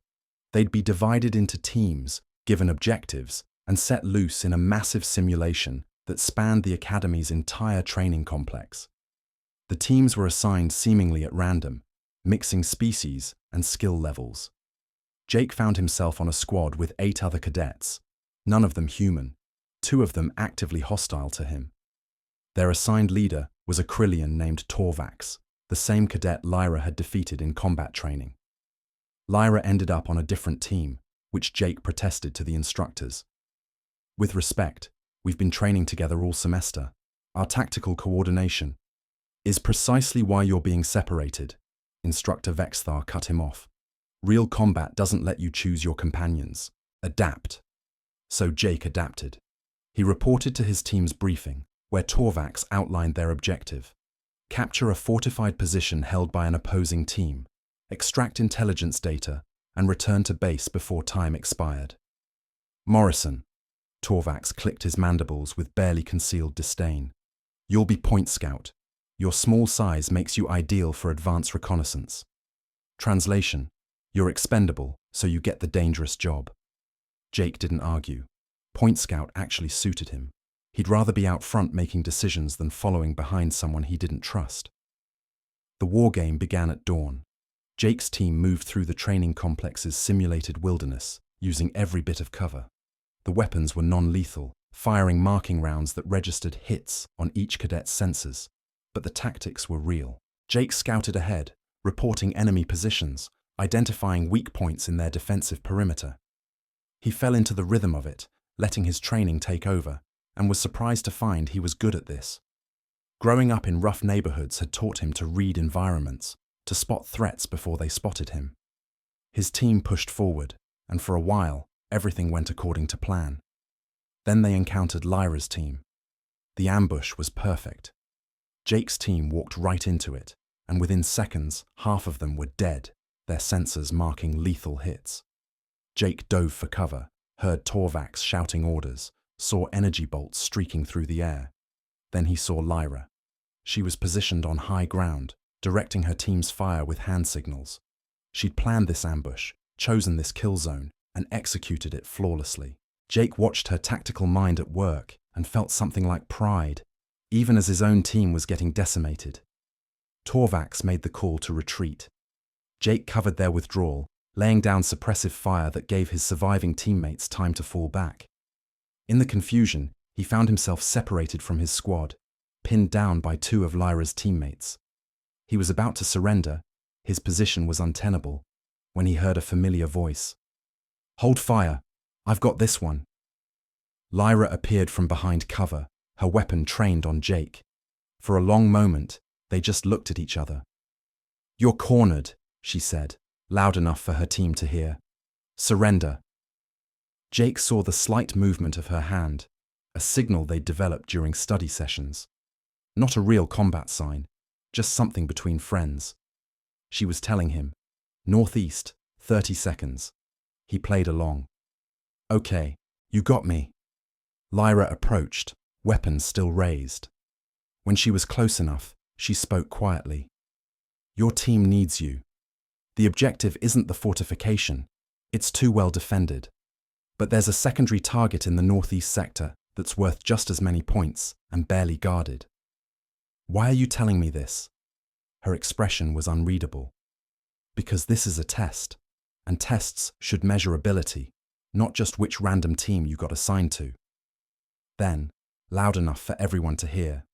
They'd be divided into teams, given objectives, and set loose in a massive simulation that spanned the Academy's entire training complex. The teams were assigned seemingly at random, mixing species and skill levels. Jake found himself on a squad with 8 other cadets, none of them human, 2 of them actively hostile to him. Their assigned leader was a Krillian named Torvax, the same cadet Lyra had defeated in combat training. Lyra ended up on a different team, which Jake protested to the instructors. "With respect, we've been training together all semester. Our tactical coordination is precisely why you're being separated," Instructor Vexthar cut him off. "Real combat doesn't let you choose your companions. Adapt." So Jake adapted. He reported to his team's briefing, where Torvax outlined their objective: capture a fortified position held by an opposing team, extract intelligence data, and return to base before time expired. "Morrison," Torvax clicked his mandibles with barely concealed disdain, "you'll be point scout. Your small size makes you ideal for advanced reconnaissance. Translation: you're expendable, so you get the dangerous job." Jake didn't argue. Point scout actually suited him. He'd rather be out front making decisions than following behind someone he didn't trust. The war game began at dawn. Jake's team moved through the training complex's simulated wilderness, using every bit of cover. The weapons were non-lethal, firing marking rounds that registered hits on each cadet's sensors. But the tactics were real. Jake scouted ahead, reporting enemy positions, identifying weak points in their defensive perimeter. He fell into the rhythm of it, letting his training take over, and was surprised to find he was good at this. Growing up in rough neighborhoods had taught him to read environments, to spot threats before they spotted him. His team pushed forward, and for a while, everything went according to plan. Then they encountered Lyra's team. The ambush was perfect. Jake's team walked right into it, and within seconds, half of them were dead, their sensors marking lethal hits. Jake dove for cover, heard Torvax shouting orders, saw energy bolts streaking through the air. Then he saw Lyra. She was positioned on high ground, directing her team's fire with hand signals. She'd planned this ambush, chosen this kill zone, and executed it flawlessly. Jake watched her tactical mind at work and felt something like pride, even as his own team was getting decimated. Torvax made the call to retreat. Jake covered their withdrawal, laying down suppressive fire that gave his surviving teammates time to fall back. In the confusion, he found himself separated from his squad, pinned down by two of Lyra's teammates. He was about to surrender, his position was untenable, when he heard a familiar voice. "Hold fire, I've got this one." Lyra appeared from behind cover, her weapon trained on Jake. For a long moment, they just looked at each other. "You're cornered," she said, loud enough for her team to hear. "Surrender." Jake saw the slight movement of her hand, a signal they'd developed during study sessions. Not a real combat sign, just something between friends. She was telling him, "Northeast, 30 seconds." He played along. "Okay, you got me." Lyra approached, weapons still raised. When she was close enough, she spoke quietly. "Your team needs you. The objective isn't the fortification, it's too well defended. But there's a secondary target in the northeast sector that's worth just as many points and barely guarded." "Why are you telling me this?" Her expression was unreadable. "Because this is a test, and tests should measure ability, not just which random team you got assigned to." Then, loud enough for everyone to hear,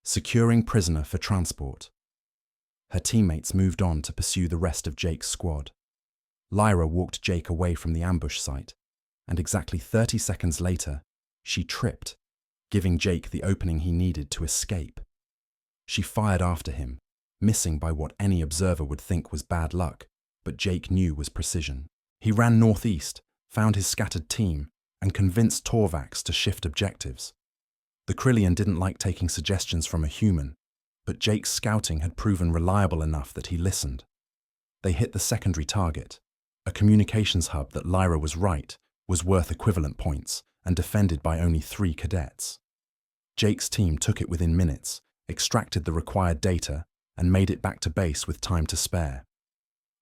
"Securing prisoner for transport." Her teammates moved on to pursue the rest of Jake's squad. Lyra walked Jake away from the ambush site, and exactly 30 seconds later, she tripped, giving Jake the opening he needed to escape. She fired after him, missing by what any observer would think was bad luck, but Jake knew was precision. He ran northeast, found his scattered team, and convinced Torvax to shift objectives. The Krillian didn't like taking suggestions from a human, but Jake's scouting had proven reliable enough that he listened. They hit the secondary target, a communications hub that Lyra was right was worth equivalent points and defended by only 3 cadets. Jake's team took it within minutes, extracted the required data, and made it back to base with time to spare.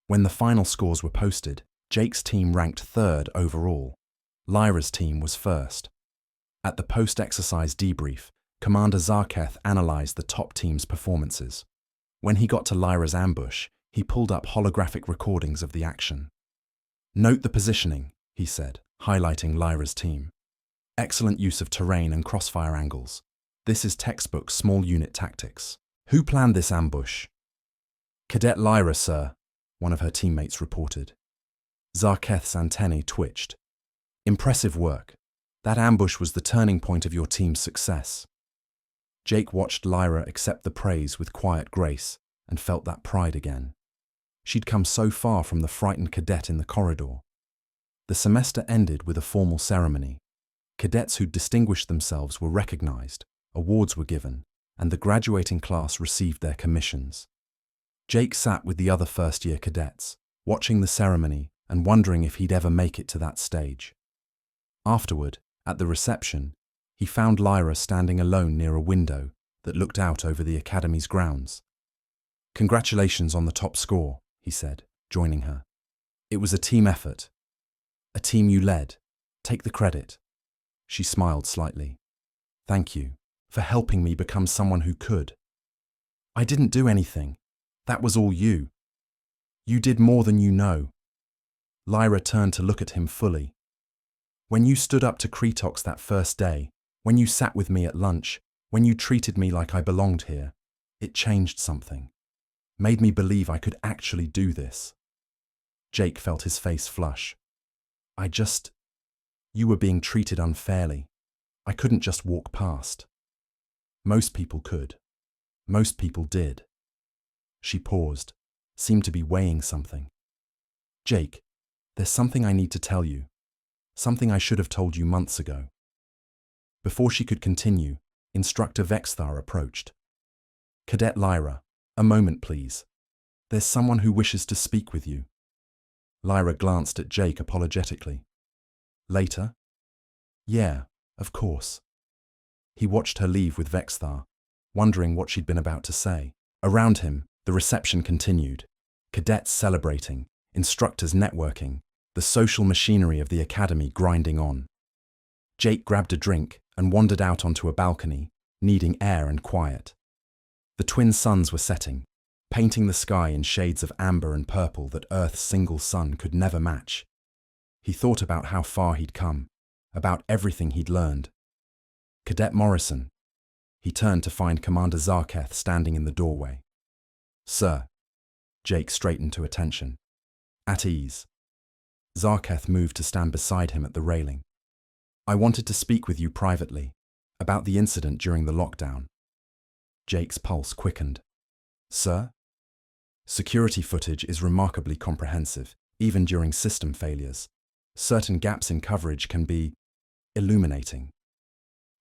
When the final scores were posted, Jake's team ranked 3rd overall. Lyra's team was 1st. At the post-exercise debrief, Commander Zarketh analyzed the top team's performances. When he got to Lyra's ambush, he pulled up holographic recordings of the action. "Note the positioning," he said, highlighting Lyra's team. "Excellent use of terrain and crossfire angles. This is textbook small unit tactics. Who planned this ambush?" "Cadet Lyra, sir," one of her teammates reported. Zarketh's antennae twitched. "Impressive work. That ambush was the turning point of your team's success." Jake watched Lyra accept the praise with quiet grace and felt that pride again. She'd come so far from the frightened cadet in the corridor. The semester ended with a formal ceremony. Cadets who'd distinguished themselves were recognized, awards were given, and the graduating class received their commissions. Jake sat with the other first-year cadets, watching the ceremony and wondering if he'd ever make it to that stage. Afterward, at the reception, he found Lyra standing alone near a window that looked out over the academy's grounds. "Congratulations on the top score," he said, joining her. "It was a team effort. A team you led. Take the credit." She smiled slightly. "Thank you for helping me become someone who could." "I didn't do anything. That was all you. You did more than you know." Lyra turned to look at him fully. "When you stood up to Kretox that first day, when you sat with me at lunch, when you treated me like I belonged here, it changed something. Made me believe I could actually do this." Jake felt his face flush. You were being treated unfairly. I couldn't just walk past." "Most people could. Most people did. She paused, seemed to be weighing something. Jake, there's something I need to tell you. Something I should have told you months ago. Before she could continue, Instructor Vexthar approached. Cadet Lyra, a moment please. There's someone who wishes to speak with you. Lyra glanced at Jake apologetically. Later? Yeah, of course. He watched her leave with Vexthar, wondering what she'd been about to say. Around him, the reception continued. Cadets celebrating, instructors networking, the social machinery of the academy grinding on. Jake grabbed a drink and wandered out onto a balcony, needing air and quiet. The twin suns were setting, painting the sky in shades of amber and purple that Earth's single sun could never match. He thought about how far he'd come, about everything he'd learned. Cadet Morrison. He turned to find Commander Zarketh standing in the doorway. Sir. Jake straightened to attention. At ease. Zarketh moved to stand beside him at the railing. I wanted to speak with you privately, about the incident during the lockdown. Jake's pulse quickened. Sir? Security footage is remarkably comprehensive, even during system failures. Certain gaps in coverage can be illuminating.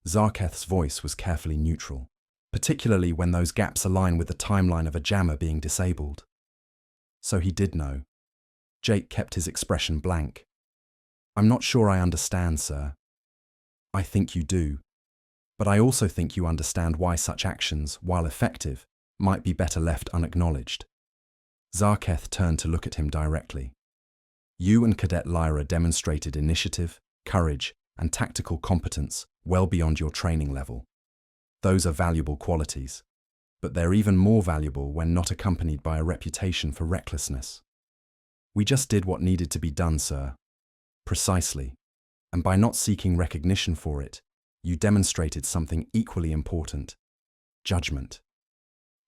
Zarketh's voice was carefully neutral, particularly when those gaps align with the timeline of a jammer being disabled. So he did know. Jake kept his expression blank. I'm not sure I understand, sir. I think you do. But I also think you understand why such actions, while effective, might be better left unacknowledged. Zarketh turned to look at him directly. You and Cadet Lyra demonstrated initiative, courage, and tactical competence well beyond your training level. Those are valuable qualities, but they're even more valuable when not accompanied by a reputation for recklessness. We just did what needed to be done, sir. Precisely. And by not seeking recognition for it, you demonstrated something equally important. Judgment.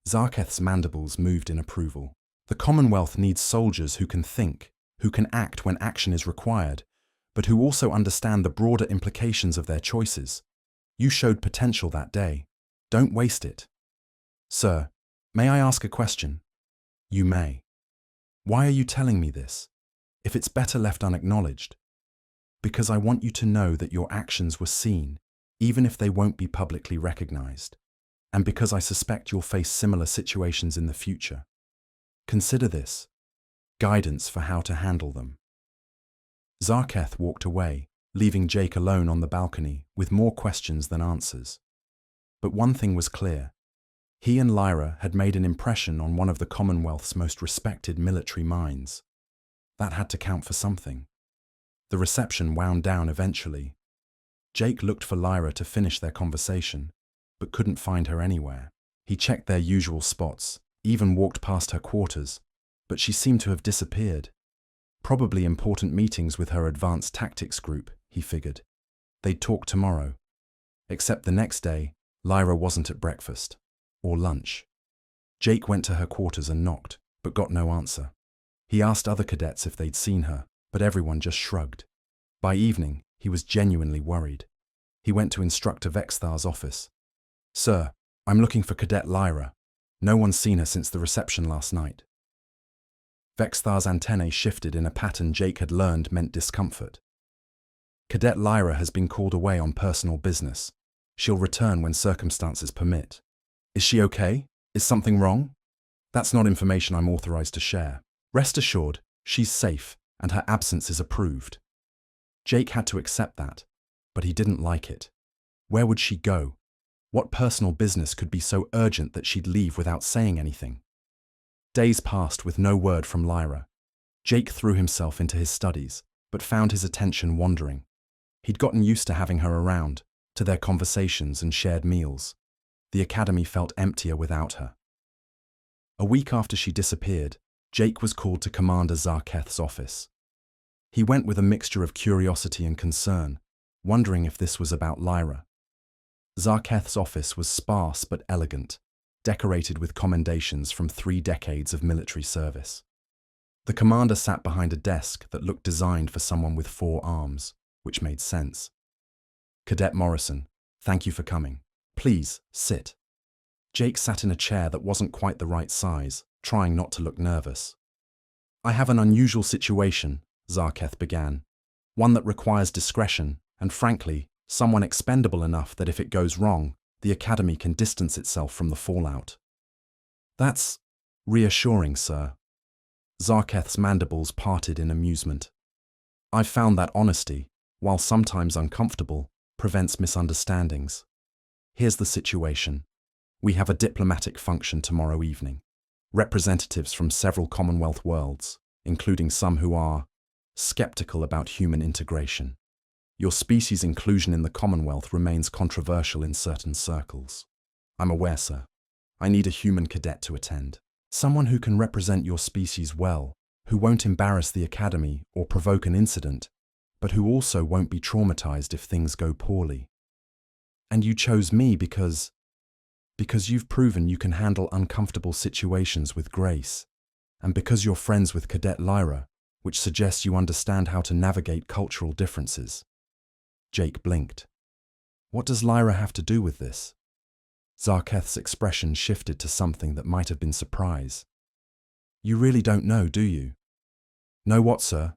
Zarketh's mandibles moved in approval. The Commonwealth needs soldiers who can think, who can act when action is required, but who also understand the broader implications of their choices. You showed potential that day. Don't waste it. Sir, may I ask a question? You may. Why are you telling me this, if it's better left unacknowledged? Because I want you to know that your actions were seen, even if they won't be publicly recognized, and because I suspect you'll face similar situations in the future. Consider this. Guidance for how to handle them. Zarketh walked away, leaving Jake alone on the balcony with more questions than answers. But one thing was clear. He and Lyra had made an impression on one of the Commonwealth's most respected military minds. That had to count for something. The reception wound down eventually. Jake looked for Lyra to finish their conversation, but couldn't find her anywhere. He checked their usual spots, even walked past her quarters, but she seemed to have disappeared. Probably important meetings with her advanced tactics group, he figured. They'd talk tomorrow. Except the next day, Lyra wasn't at breakfast. Or lunch. Jake went to her quarters and knocked, but got no answer. He asked other cadets if they'd seen her, but everyone just shrugged. By evening, he was genuinely worried. He went to Instructor Vexthar's office. Sir, I'm looking for Cadet Lyra. No one's seen her since the reception last night. Vexthar's antennae shifted in a pattern Jake had learned meant discomfort. Cadet Lyra has been called away on personal business. She'll return when circumstances permit. Is she okay? Is something wrong? That's not information I'm authorized to share. Rest assured, she's safe, and her absence is approved. Jake had to accept that, but he didn't like it. Where would she go? What personal business could be so urgent that she'd leave without saying anything? Days passed with no word from Lyra. Jake threw himself into his studies, but found his attention wandering. He'd gotten used to having her around, to their conversations and shared meals. The academy felt emptier without her. A week after she disappeared, Jake was called to Commander Zarketh's office. He went with a mixture of curiosity and concern, wondering if this was about Lyra. Zarketh's office was sparse but elegant, decorated with commendations from 3 decades of military service. The commander sat behind a desk that looked designed for someone with 4 arms, which made sense. Cadet Morrison, thank you for coming. Please, sit. Jake sat in a chair that wasn't quite the right size, trying not to look nervous. I have an unusual situation, Zarketh began. One that requires discretion, and frankly, someone expendable enough that if it goes wrong, the Academy can distance itself from the fallout. That's reassuring, sir. Zarketh's mandibles parted in amusement. I've found that honesty, while sometimes uncomfortable, prevents misunderstandings. Here's the situation. We have a diplomatic function tomorrow evening. Representatives from several Commonwealth worlds, including some who are skeptical about human integration. Your species' inclusion in the Commonwealth remains controversial in certain circles. I'm aware, sir. I need a human cadet to attend. Someone who can represent your species well, who won't embarrass the Academy or provoke an incident, but who also won't be traumatized if things go poorly. And you chose me because you've proven you can handle uncomfortable situations with grace, and because you're friends with Cadet Lyra, which suggests you understand how to navigate cultural differences. Jake blinked. What does Lyra have to do with this? Zarketh's expression shifted to something that might have been surprise. You really don't know, do you? Know what, sir?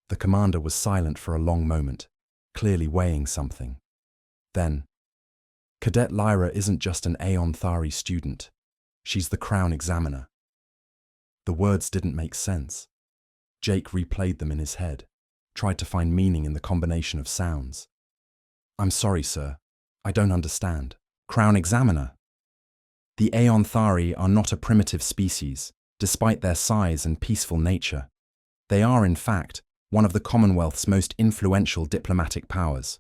The commander was silent for a long moment, clearly weighing something. Then, Cadet Lyra isn't just an Aeon Thari student. She's the Crown Examiner. The words didn't make sense. Jake replayed them in his head, tried to find meaning in the combination of sounds. I'm sorry, sir. I don't understand. Crown Examiner. The Aeon Thari are not a primitive species, despite their size and peaceful nature. They are, in fact, one of the Commonwealth's most influential diplomatic powers.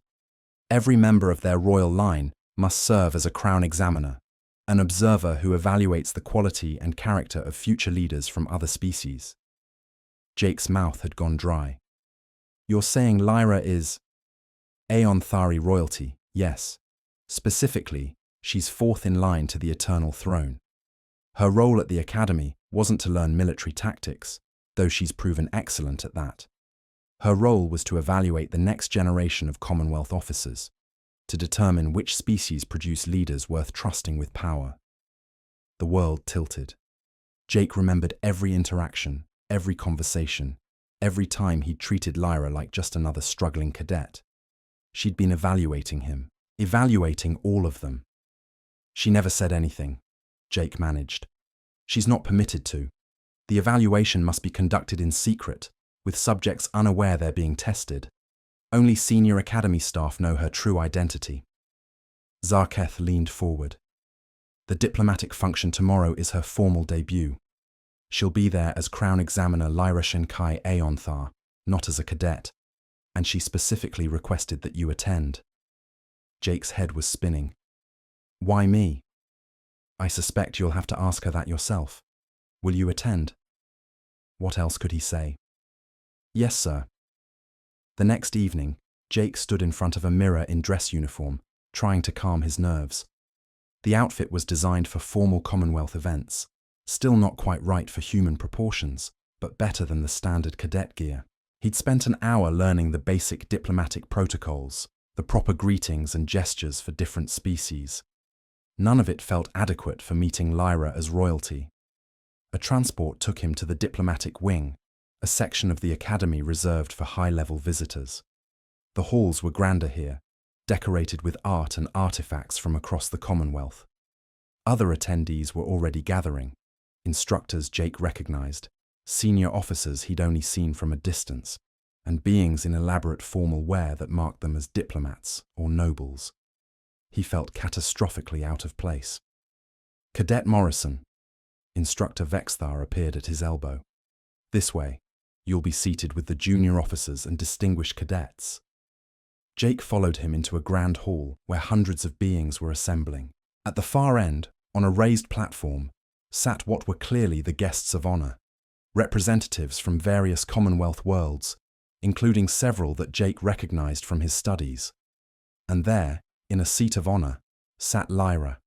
Every member of their royal line must serve as a Crown Examiner, an observer who evaluates the quality and character of future leaders from other species. Jake's mouth had gone dry. You're saying Lyra is Aeon Thari royalty, yes. Specifically, she's fourth in line to the Eternal Throne. Her role at the Academy wasn't to learn military tactics, though she's proven excellent at that. Her role was to evaluate the next generation of Commonwealth officers, to determine which species produce leaders worth trusting with power. The world tilted. Jake remembered every interaction, every conversation, every time he'd treated Lyra like just another struggling cadet. She'd been evaluating him, evaluating all of them. She never said anything, Jake managed. She's not permitted to. The evaluation must be conducted in secret, with subjects unaware they're being tested. Only senior Academy staff know her true identity. Zarketh leaned forward. The diplomatic function tomorrow is her formal debut. She'll be there as Crown Examiner Lyra Shenkai Aeonthar, not as a cadet, and she specifically requested that you attend. Jake's head was spinning. Why me? I suspect you'll have to ask her that yourself. Will you attend? What else could he say? Yes, sir. The next evening, Jake stood in front of a mirror in dress uniform, trying to calm his nerves. The outfit was designed for formal Commonwealth events, still not quite right for human proportions, but better than the standard cadet gear. He'd spent an hour learning the basic diplomatic protocols, the proper greetings and gestures for different species. None of it felt adequate for meeting Lyra as royalty. A transport took him to the diplomatic wing, a section of the Academy reserved for high-level visitors. The halls were grander here, decorated with art and artifacts from across the Commonwealth. Other attendees were already gathering, instructors Jake recognized, senior officers he'd only seen from a distance, and beings in elaborate formal wear that marked them as diplomats or nobles. He felt catastrophically out of place. Cadet Morrison. Instructor Vexthar appeared at his elbow. This way. You'll be seated with the junior officers and distinguished cadets. Jake followed him into a grand hall where hundreds of beings were assembling. At the far end, on a raised platform, sat what were clearly the guests of honor, representatives from various Commonwealth worlds, including several that Jake recognized from his studies. And there, in a seat of honor, sat Lyra.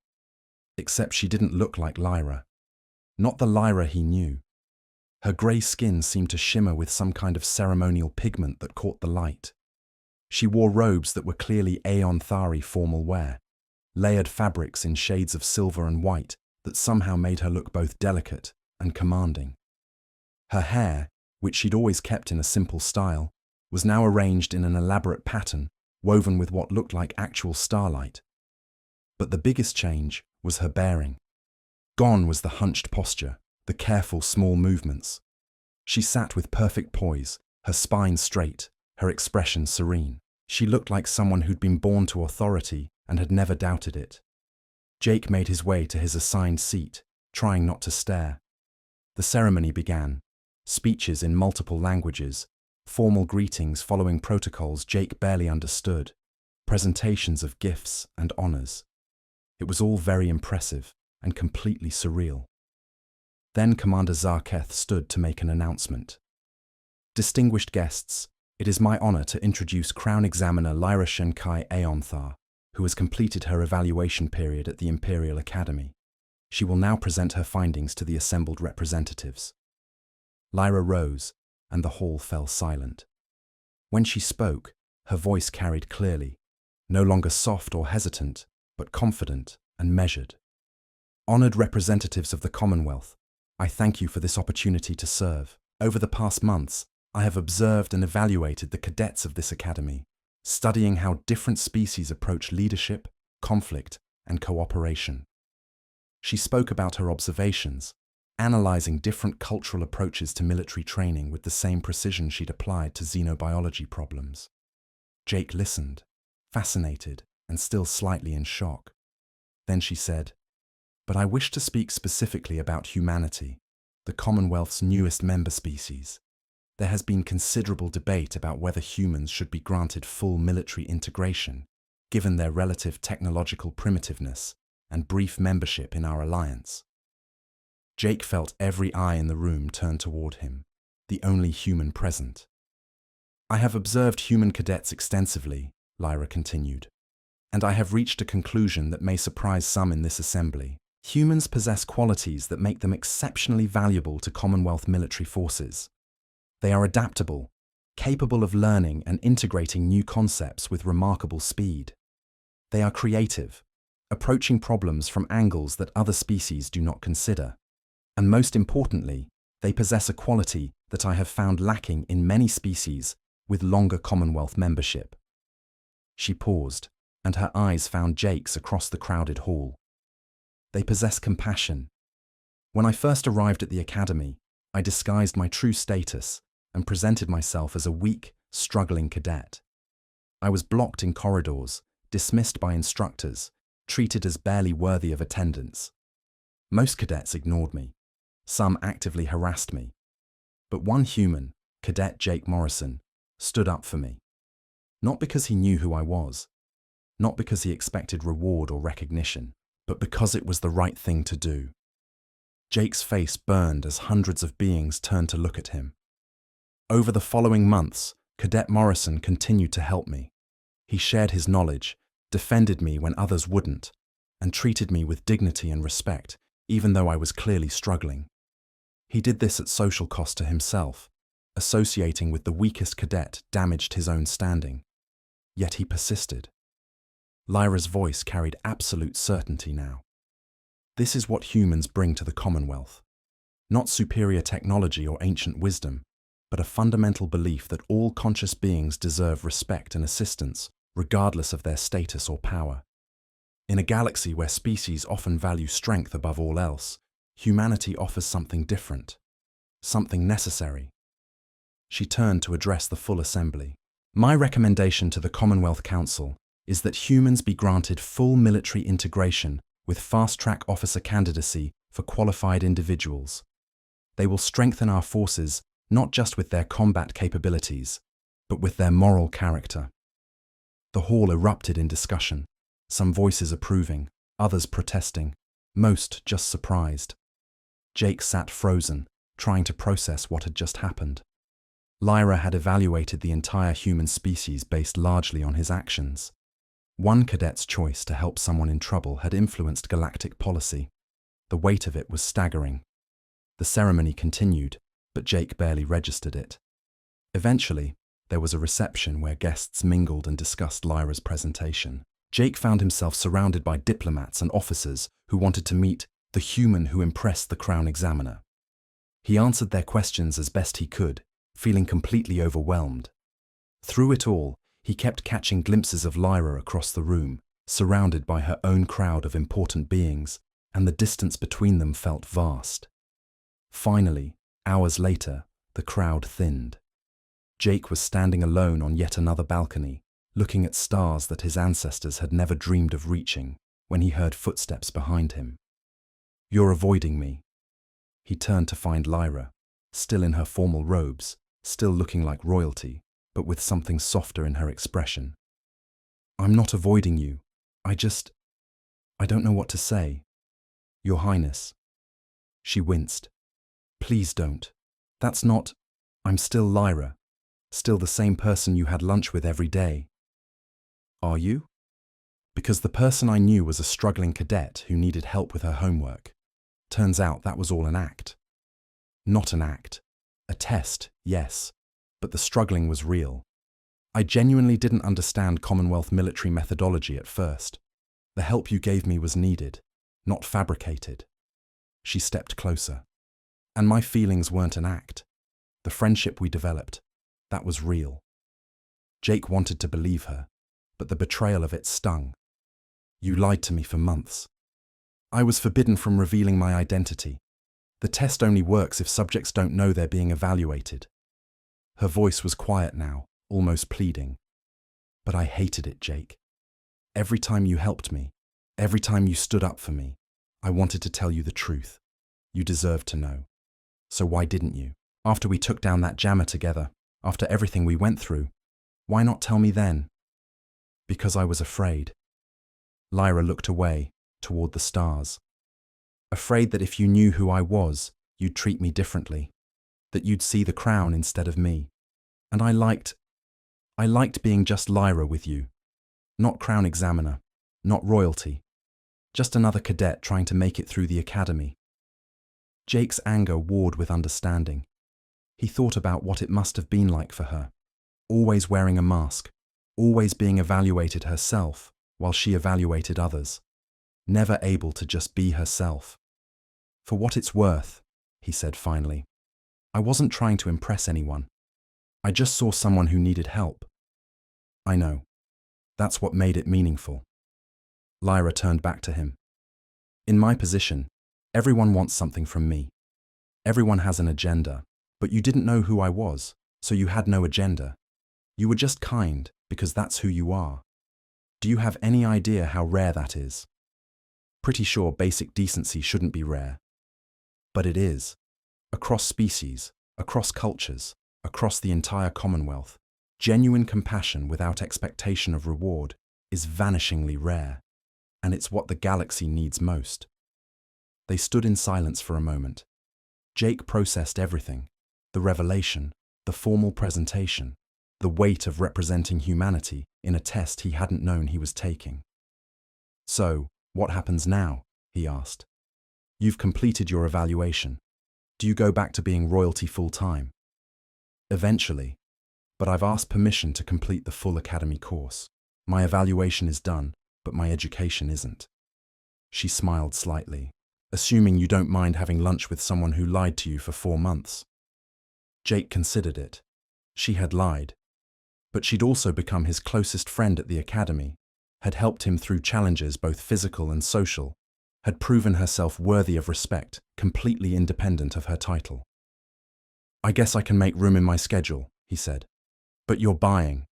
Except she didn't look like Lyra. Not the Lyra he knew. Her grey skin seemed to shimmer with some kind of ceremonial pigment that caught the light. She wore robes that were clearly Aeon Thari formal wear, layered fabrics in shades of silver and white that somehow made her look both delicate and commanding. Her hair, which she'd always kept in a simple style, was now arranged in an elaborate pattern woven with what looked like actual starlight. But the biggest change was her bearing. Gone was the hunched posture, the careful small movements. She sat with perfect poise, her spine straight, her expression serene. She looked like someone who'd been born to authority and had never doubted it. Jake made his way to his assigned seat, trying not to stare. The ceremony began. Speeches in multiple languages, formal greetings following protocols Jake barely understood, presentations of gifts and honors. It was all very impressive and completely surreal. Then Commander Zarketh stood to make an announcement. Distinguished guests, it is my honor to introduce Crown Examiner Lyra Shenkai Aeonthar, who has completed her evaluation period at the Imperial Academy. She will now present her findings to the assembled representatives. Lyra rose, and the hall fell silent. When she spoke, her voice carried clearly, no longer soft or hesitant, but confident and measured. Honored representatives of the Commonwealth, I thank you for this opportunity to serve. Over the past months, I have observed and evaluated the cadets of this academy, studying how different species approach leadership, conflict, and cooperation. She spoke about her observations, analyzing different cultural approaches to military training with the same precision she'd applied to xenobiology problems. Jake listened, fascinated and still slightly in shock. Then she said, "But I wish to speak specifically about humanity, the Commonwealth's newest member species. There has been considerable debate about whether humans should be granted full military integration, given their relative technological primitiveness and brief membership in our alliance." Jake felt every eye in the room turn toward him, the only human present. "I have observed human cadets extensively," Lyra continued, "and I have reached a conclusion that may surprise some in this assembly. Humans possess qualities that make them exceptionally valuable to Commonwealth military forces. They are adaptable, capable of learning and integrating new concepts with remarkable speed. They are creative, approaching problems from angles that other species do not consider. And most importantly, they possess a quality that I have found lacking in many species with longer Commonwealth membership." She paused, and her eyes found Jake's across the crowded hall. "They possess compassion. When I first arrived at the academy, I disguised my true status and presented myself as a weak, struggling cadet. I was blocked in corridors, dismissed by instructors, treated as barely worthy of attendance. Most cadets ignored me. Some actively harassed me. But one human, Cadet Jake Morrison, stood up for me. Not because he knew who I was, not because he expected reward or recognition, but because it was the right thing to do." Jake's face burned as hundreds of beings turned to look at him. Over the following months, Cadet Morrison continued to help me. He shared his knowledge, defended me when others wouldn't, and treated me with dignity and respect, even though I was clearly struggling. He did this at social cost to himself. Associating with the weakest cadet damaged his own standing. Yet he persisted. Lyra's voice carried absolute certainty now. "This is what humans bring to the Commonwealth. Not superior technology or ancient wisdom, but a fundamental belief that all conscious beings deserve respect and assistance, regardless of their status or power. In a galaxy where species often value strength above all else, humanity offers something different, something necessary." She turned to address the full assembly. "My recommendation to the Commonwealth Council is that humans be granted full military integration with fast-track officer candidacy for qualified individuals. They will strengthen our forces not just with their combat capabilities, but with their moral character." The hall erupted in discussion, some voices approving, others protesting, most just surprised. Jake sat frozen, trying to process what had just happened. Lyra had evaluated the entire human species based largely on his actions. One cadet's choice to help someone in trouble had influenced galactic policy. The weight of it was staggering. The ceremony continued, but Jake barely registered it. Eventually, there was a reception where guests mingled and discussed Lyra's presentation. Jake found himself surrounded by diplomats and officers who wanted to meet the human who impressed the Crown Examiner. He answered their questions as best he could, feeling completely overwhelmed. Through it all, he kept catching glimpses of Lyra across the room, surrounded by her own crowd of important beings, and the distance between them felt vast. Finally, hours later, the crowd thinned. Jake was standing alone on yet another balcony, looking at stars that his ancestors had never dreamed of reaching, when he heard footsteps behind him. "You're avoiding me." He turned to find Lyra, still in her formal robes, still looking like royalty, but with something softer in her expression. "I'm not avoiding you. I don't know what to say. Your Highness." She winced. "Please don't. That's not. I'm still Lyra. Still the same person you had lunch with every day." "Are you?" "Because the person I knew was a struggling cadet who needed help with her homework. Turns out that was all an act." "Not an act. A test, yes, but the struggling was real. I genuinely didn't understand Commonwealth military methodology at first. The help you gave me was needed, not fabricated." She stepped closer. "And my feelings weren't an act. The friendship we developed, that was real." Jake wanted to believe her, but the betrayal of it stung. "You lied to me for months. I was forbidden from revealing my identity. The test only works if subjects don't know they're being evaluated." Her voice was quiet now, almost pleading. "But I hated it, Jake. Every time you helped me, every time you stood up for me, I wanted to tell you the truth. You deserved to know. So why didn't you? After we took down that jammer together, after everything we went through, why not tell me then?" "Because I was afraid." Lyra looked away, toward the stars. "Afraid that if you knew who I was, you'd treat me differently, that you'd see the crown instead of me. And I liked being just Lyra with you. Not Crown Examiner, not royalty. Just another cadet trying to make it through the academy." Jake's anger warred with understanding. He thought about what it must have been like for her, always wearing a mask, always being evaluated herself while she evaluated others, never able to just be herself. "For what it's worth," he said finally, "I wasn't trying to impress anyone. I just saw someone who needed help." "I know. That's what made it meaningful." Lyra turned back to him. "In my position, everyone wants something from me. Everyone has an agenda, but you didn't know who I was, so you had no agenda. You were just kind because that's who you are. Do you have any idea how rare that is? Pretty sure basic decency shouldn't be rare. But it is. Across species, across cultures, across the entire Commonwealth, genuine compassion without expectation of reward is vanishingly rare, and it's what the galaxy needs most." They stood in silence for a moment. Jake processed everything: the revelation, the formal presentation, the weight of representing humanity in a test he hadn't known he was taking. "So, what happens now?" he asked. "You've completed your evaluation. Do you go back to being royalty full-time?" "Eventually, but I've asked permission to complete the full academy course. My evaluation is done, but my education isn't." She smiled slightly. "Assuming you don't mind having lunch with someone who lied to you for 4 months." Jake considered it. She had lied. But she'd also become his closest friend at the academy, had helped him through challenges both physical and social, had proven herself worthy of respect, completely independent of her title. "I guess I can make room in my schedule," he said. "But you're buying.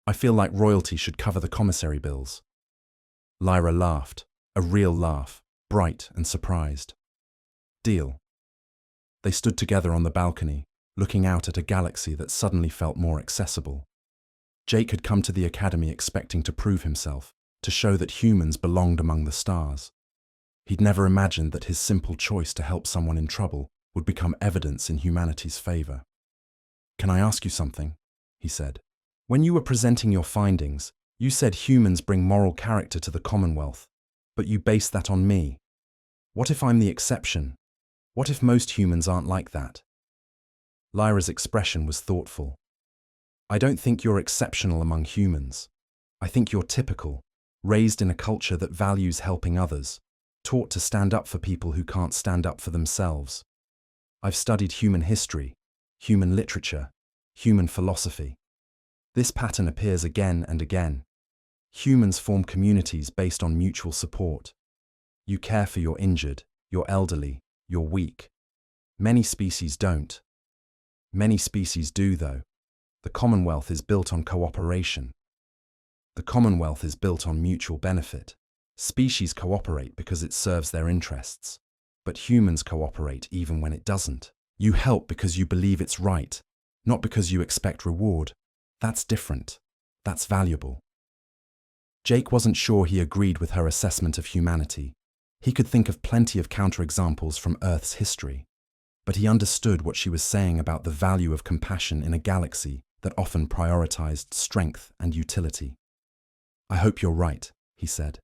I feel like royalty should cover the commissary bills." Lyra laughed, a real laugh, bright and surprised. "Deal." They stood together on the balcony, looking out at a galaxy that suddenly felt more accessible. Jake had come to the academy expecting to prove himself, to show that humans belonged among the stars. He'd never imagined that his simple choice to help someone in trouble would become evidence in humanity's favor. "Can I ask you something?" he said. "When you were presenting your findings, you said humans bring moral character to the Commonwealth, but you based that on me. What if I'm the exception? What if most humans aren't like that?" Lyra's expression was thoughtful. "I don't think you're exceptional among humans. I think you're typical, raised in a culture that values helping others, taught to stand up for people who can't stand up for themselves. I've studied human history, human literature, human philosophy. This pattern appears again and again. Humans form communities based on mutual support. You care for your injured, your elderly, your weak. Many species don't. Many species do, though. The Commonwealth is built on cooperation. The Commonwealth is built on mutual benefit. Species cooperate because it serves their interests. But humans cooperate even when it doesn't. You help because you believe it's right, not because you expect reward. That's different. That's valuable. Jake wasn't sure he agreed with her assessment of humanity. He could think of plenty of counterexamples from Earth's history. But he understood what she was saying about the value of compassion in a galaxy that often prioritized strength and utility. I hope you're right, he said.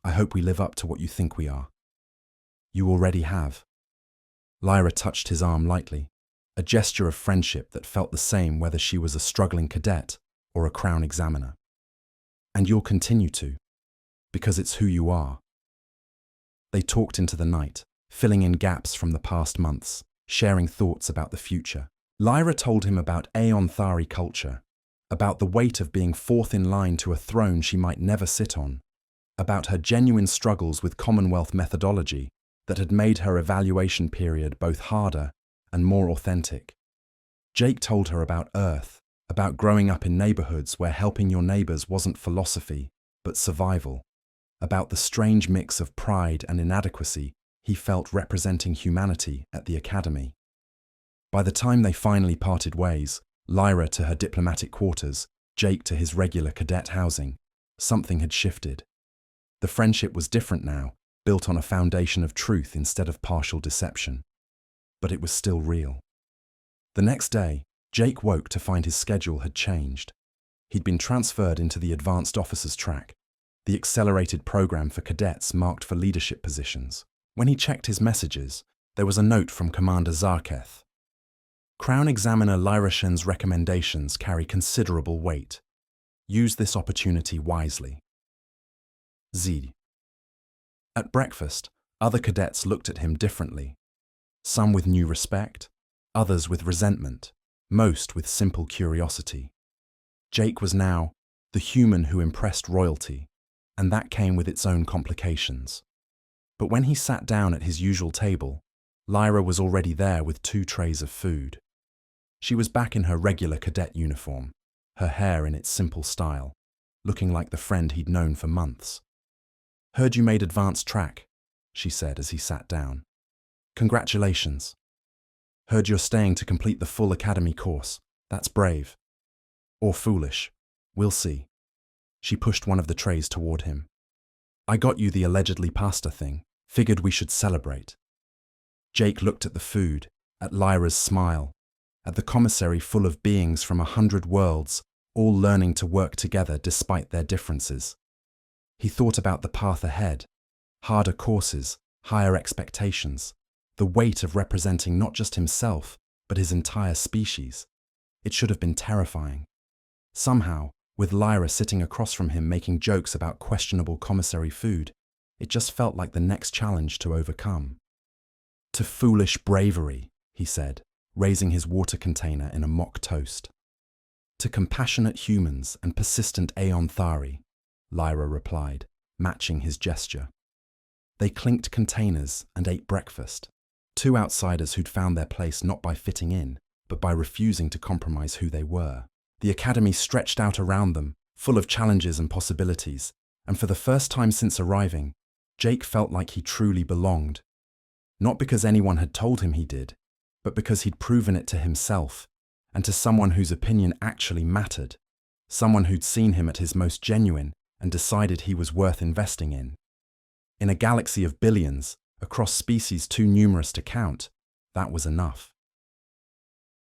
I hope we live up to what you think we are. You already have. Lyra touched his arm lightly, a gesture of friendship that felt the same whether she was a struggling cadet or a crown examiner. And you'll continue to, because it's who you are. They talked into the night, filling in gaps from the past months, sharing thoughts about the future. Lyra told him about Aeon Thari culture, about the weight of being fourth in line to a throne she might never sit on, about her genuine struggles with Commonwealth methodology that had made her evaluation period both harder and more authentic. Jake told her about Earth, about growing up in neighborhoods where helping your neighbors wasn't philosophy, but survival, about the strange mix of pride and inadequacy he felt representing humanity at the academy. By the time they finally parted ways, Lyra to her diplomatic quarters, Jake to his regular cadet housing, something had shifted. The friendship was different now, built on a foundation of truth instead of partial deception. But it was still real. The next day, Jake woke to find his schedule had changed. He'd been transferred into the advanced officers track, the accelerated program for cadets marked for leadership positions. When he checked his messages, there was a note from Commander Zarketh. Crown Examiner Lyra Shen's recommendations carry considerable weight. Use this opportunity wisely. Z. At breakfast, other cadets looked at him differently. Some with new respect, others with resentment, most with simple curiosity. Jake was now the human who impressed royalty, and that came with its own complications. But when he sat down at his usual table, Lyra was already there with 2 trays of food. She was back in her regular cadet uniform, her hair in its simple style, looking like the friend he'd known for months. Heard you made advanced track, she said as he sat down. Congratulations. Heard you're staying to complete the full academy course. That's brave. Or foolish. We'll see. She pushed one of the trays toward him. I got you the allegedly pasta thing. Figured we should celebrate. Jake looked at the food, at Lyra's smile, at the commissary full of beings from 100 worlds, all learning to work together despite their differences. He thought about the path ahead, harder courses, higher expectations, the weight of representing not just himself, but his entire species. It should have been terrifying. Somehow, with Lyra sitting across from him making jokes about questionable commissary food, it just felt like the next challenge to overcome. To foolish bravery, he said, raising his water container in a mock toast. To compassionate humans and persistent Aeon Thari, Lyra replied, matching his gesture. They clinked containers and ate breakfast, 2 outsiders who'd found their place not by fitting in, but by refusing to compromise who they were. The academy stretched out around them, full of challenges and possibilities, and for the first time since arriving, Jake felt like he truly belonged. Not because anyone had told him he did, but because he'd proven it to himself, and to someone whose opinion actually mattered, someone who'd seen him at his most genuine and decided he was worth investing in. In a galaxy of billions, across species too numerous to count, that was enough.